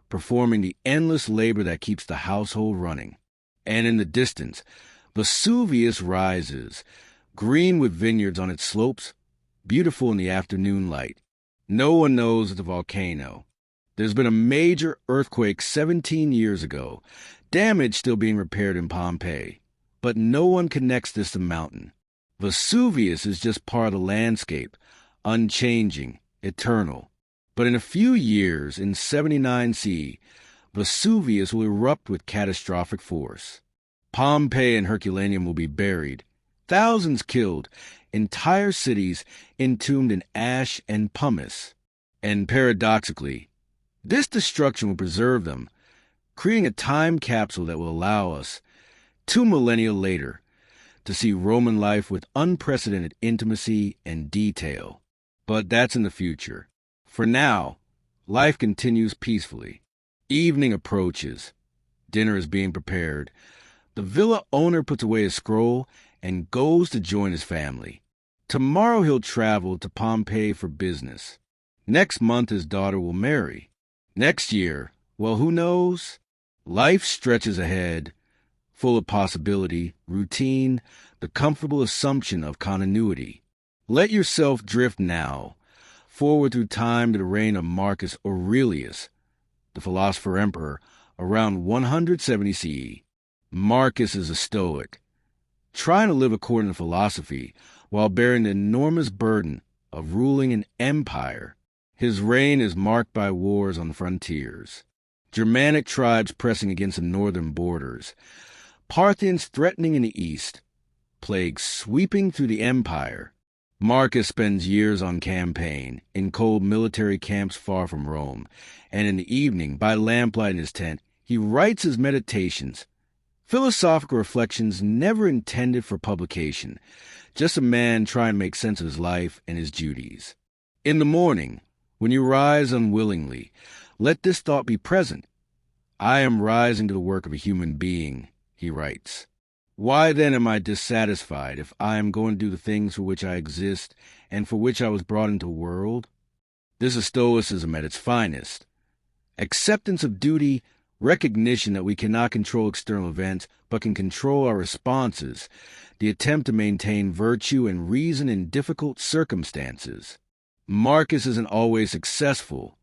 performing the endless labor that keeps the household running. And in the distance, Vesuvius rises, green with vineyards on its slopes, beautiful in the afternoon light. No one knows it's a volcano. There's been a major earthquake 17 years ago, damage still being repaired in Pompeii, but no one connects this to mountain. Vesuvius is just part of the landscape, unchanging, eternal. But in a few years, in 79 CE, Vesuvius will erupt with catastrophic force. Pompeii and Herculaneum will be buried, thousands killed, entire cities entombed in ash and pumice. And paradoxically, this destruction will preserve them, creating a time capsule that will allow us, 2 millennia later, to see Roman life with unprecedented intimacy and detail. But that's in the future. For now, life continues peacefully. Evening approaches. Dinner is being prepared. The villa owner puts away his scroll and goes to join his family. Tomorrow he'll travel to Pompeii for business. Next month his daughter will marry. Next year, well, who knows? Life stretches ahead, full of possibility, routine, the comfortable assumption of continuity. Let yourself drift now, forward through time to the reign of Marcus Aurelius, the philosopher-emperor, around 170 CE. Marcus is a Stoic, trying to live according to philosophy while bearing the enormous burden of ruling an empire. His reign is marked by wars on the frontiers, Germanic tribes pressing against the northern borders, Parthians threatening in the east, plagues sweeping through the empire. Marcus spends years on campaign, in cold military camps far from Rome, and in the evening, by lamplight in his tent, he writes his meditations, philosophical reflections never intended for publication, just a man trying to make sense of his life and his duties. In the morning, when you rise unwillingly, let this thought be present. I am rising to the work of a human being, he writes. Why then am I dissatisfied if I am going to do the things for which I exist and for which I was brought into the world? This is Stoicism at its finest. Acceptance of duty, recognition that we cannot control external events but can control our responses, the attempt to maintain virtue and reason in difficult circumstances. Marcus isn't always successful.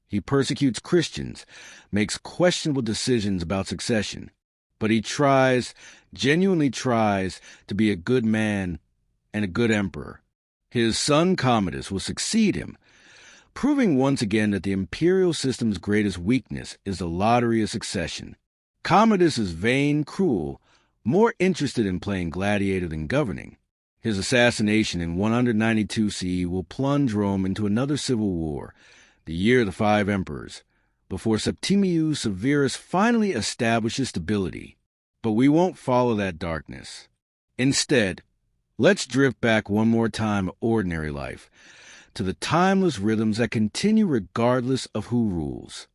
He persecutes Christians, makes questionable decisions about succession. But he genuinely tries, to be a good man and a good emperor. His son Commodus will succeed him, proving once again that the imperial system's greatest weakness is the lottery of succession. Commodus is vain, cruel, more interested in playing gladiator than governing. His assassination in 192 CE will plunge Rome into another civil war, the year of the 5 emperors, before Septimius Severus finally establishes stability. But we won't follow that darkness. Instead, let's drift back one more time of ordinary life, to the timeless rhythms that continue regardless of who rules.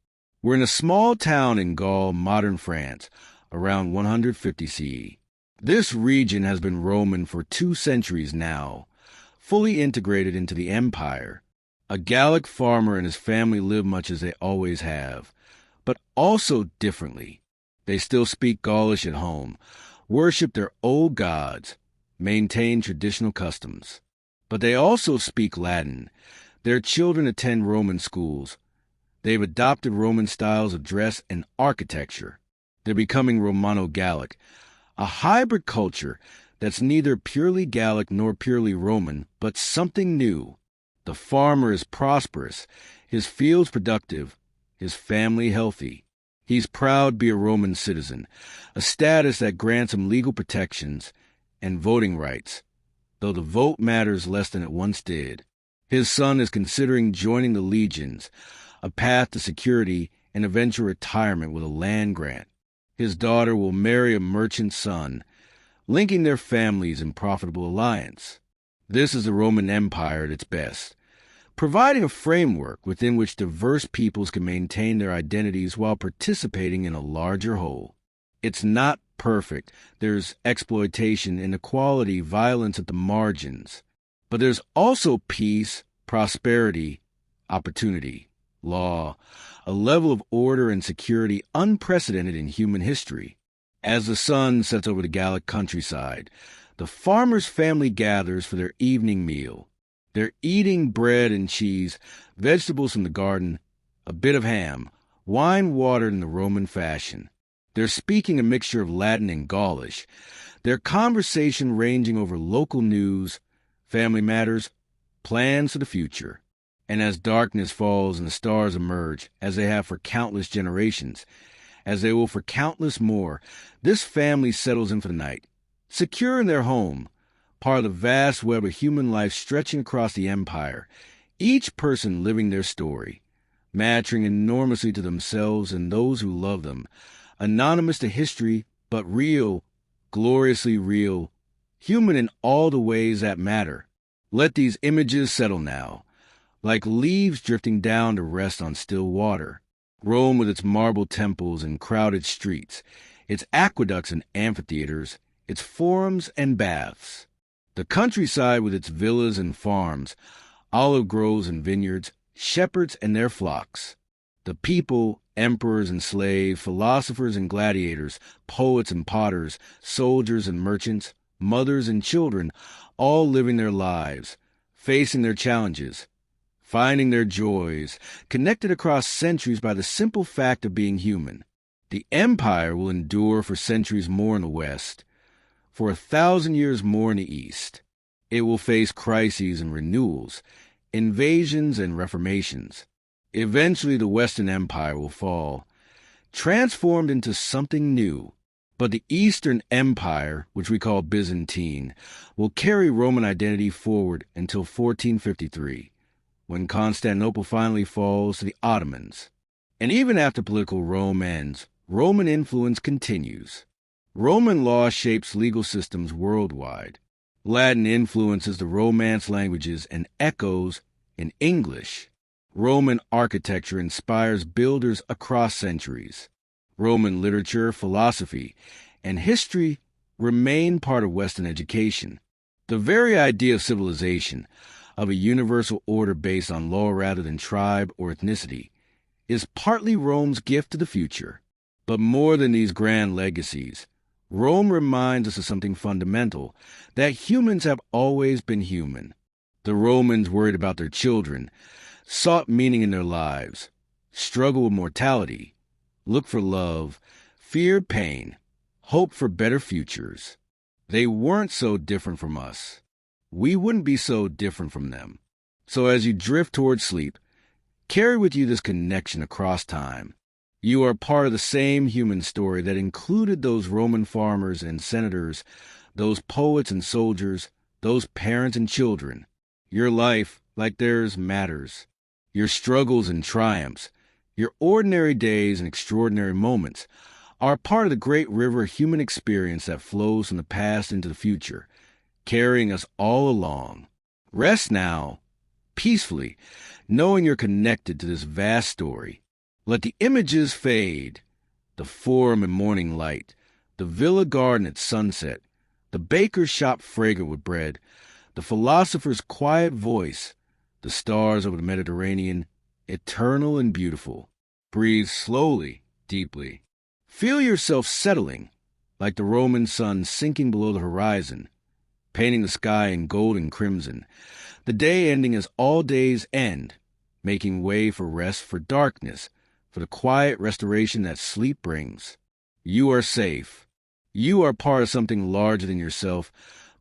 We're in a small town in Gaul, modern France, around 150 CE. This region has been Roman for 2 centuries now, fully integrated into the empire. A Gallic farmer and his family live much as they always have, but also differently. They still speak Gaulish at home, worship their old gods, maintain traditional customs. But they also speak Latin. Their children attend Roman schools. They've adopted Roman styles of dress and architecture. They're becoming Romano-Gallic, a hybrid culture that's neither purely Gallic nor purely Roman, but something new. The farmer is prosperous, his fields productive, his family healthy. He's proud to be a Roman citizen, a status that grants him legal protections and voting rights, though the vote matters less than it once did. His son is considering joining the legions, a path to security and eventual retirement with a land grant. His daughter will marry a merchant's son, linking their families in profitable alliance. This is the Roman Empire at its best, providing a framework within which diverse peoples can maintain their identities while participating in a larger whole. It's not perfect. There's exploitation, inequality, violence at the margins. But there's also peace, prosperity, opportunity, law, a level of order and security unprecedented in human history. As the sun sets over the Gallic countryside, the farmer's family gathers for their evening meal. They're eating bread and cheese, vegetables from the garden, a bit of ham, wine watered in the Roman fashion. They're speaking a mixture of Latin and Gaulish, their conversation ranging over local news, family matters, plans for the future. And as darkness falls and the stars emerge, as they have for countless generations, as they will for countless more, this family settles in for the night, secure in their home, part of the vast web of human life stretching across the empire, each person living their story, mattering enormously to themselves and those who love them, anonymous to history, but real, gloriously real, human in all the ways that matter. Let these images settle now, like leaves drifting down to rest on still water. Rome with its marble temples and crowded streets, its aqueducts and amphitheaters, its forums and baths. The countryside with its villas and farms, olive groves and vineyards, shepherds and their flocks. The people, emperors and slaves, philosophers and gladiators, poets and potters, soldiers and merchants, mothers and children, all living their lives, facing their challenges, finding their joys, connected across centuries by the simple fact of being human. The empire will endure for centuries more in the West, for 1,000 years more in the East. It will face crises and renewals, invasions and reformations. Eventually the Western Empire will fall, transformed into something new. But the Eastern Empire, which we call Byzantine, will carry Roman identity forward until 1453, when Constantinople finally falls to the Ottomans. And even after political Rome ends, Roman influence continues. Roman law shapes legal systems worldwide. Latin influences the Romance languages and echoes in English. Roman architecture inspires builders across centuries. Roman literature, philosophy, and history remain part of Western education. The very idea of civilization, of a universal order based on law rather than tribe or ethnicity, is partly Rome's gift to the future. But more than these grand legacies, Rome reminds us of something fundamental, that humans have always been human. The Romans worried about their children, sought meaning in their lives, struggled with mortality, looked for love, feared pain, hoped for better futures. They weren't so different from us. We wouldn't be so different from them. So as you drift toward sleep, carry with you this connection across time. You are part of the same human story that included those Roman farmers and senators, those poets and soldiers, those parents and children. Your life, like theirs, matters. Your struggles and triumphs, your ordinary days and extraordinary moments, are part of the great river of human experience that flows from the past into the future, carrying us all along. Rest now, peacefully, knowing you're connected to this vast story. Let the images fade, the forum in morning light, the villa garden at sunset, the baker's shop fragrant with bread, the philosopher's quiet voice, the stars over the Mediterranean, eternal and beautiful. Breathe slowly, deeply. Feel yourself settling, like the Roman sun sinking below the horizon, painting the sky in gold and crimson, the day ending as all days end, making way for rest, for darkness, for the quiet restoration that sleep brings. You are safe. You are part of something larger than yourself,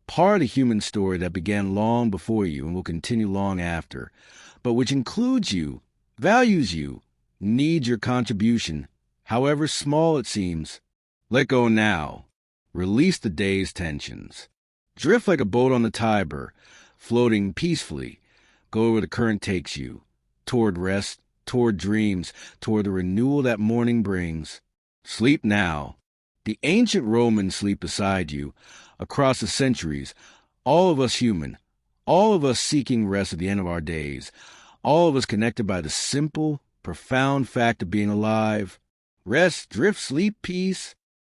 part of the human story that began long before you and will continue long after, but which includes you, values you, needs your contribution, however small it seems. Let go now. Release the day's tensions. Drift like a boat on the Tiber, floating peacefully. Go where the current takes you, toward rest, toward dreams, toward the renewal that morning brings. Sleep now. The ancient Romans sleep beside you, across the centuries, all of us human, all of us seeking rest at the end of our days, all of us connected by the simple, profound fact of being alive. Rest, drift, sleep, peace.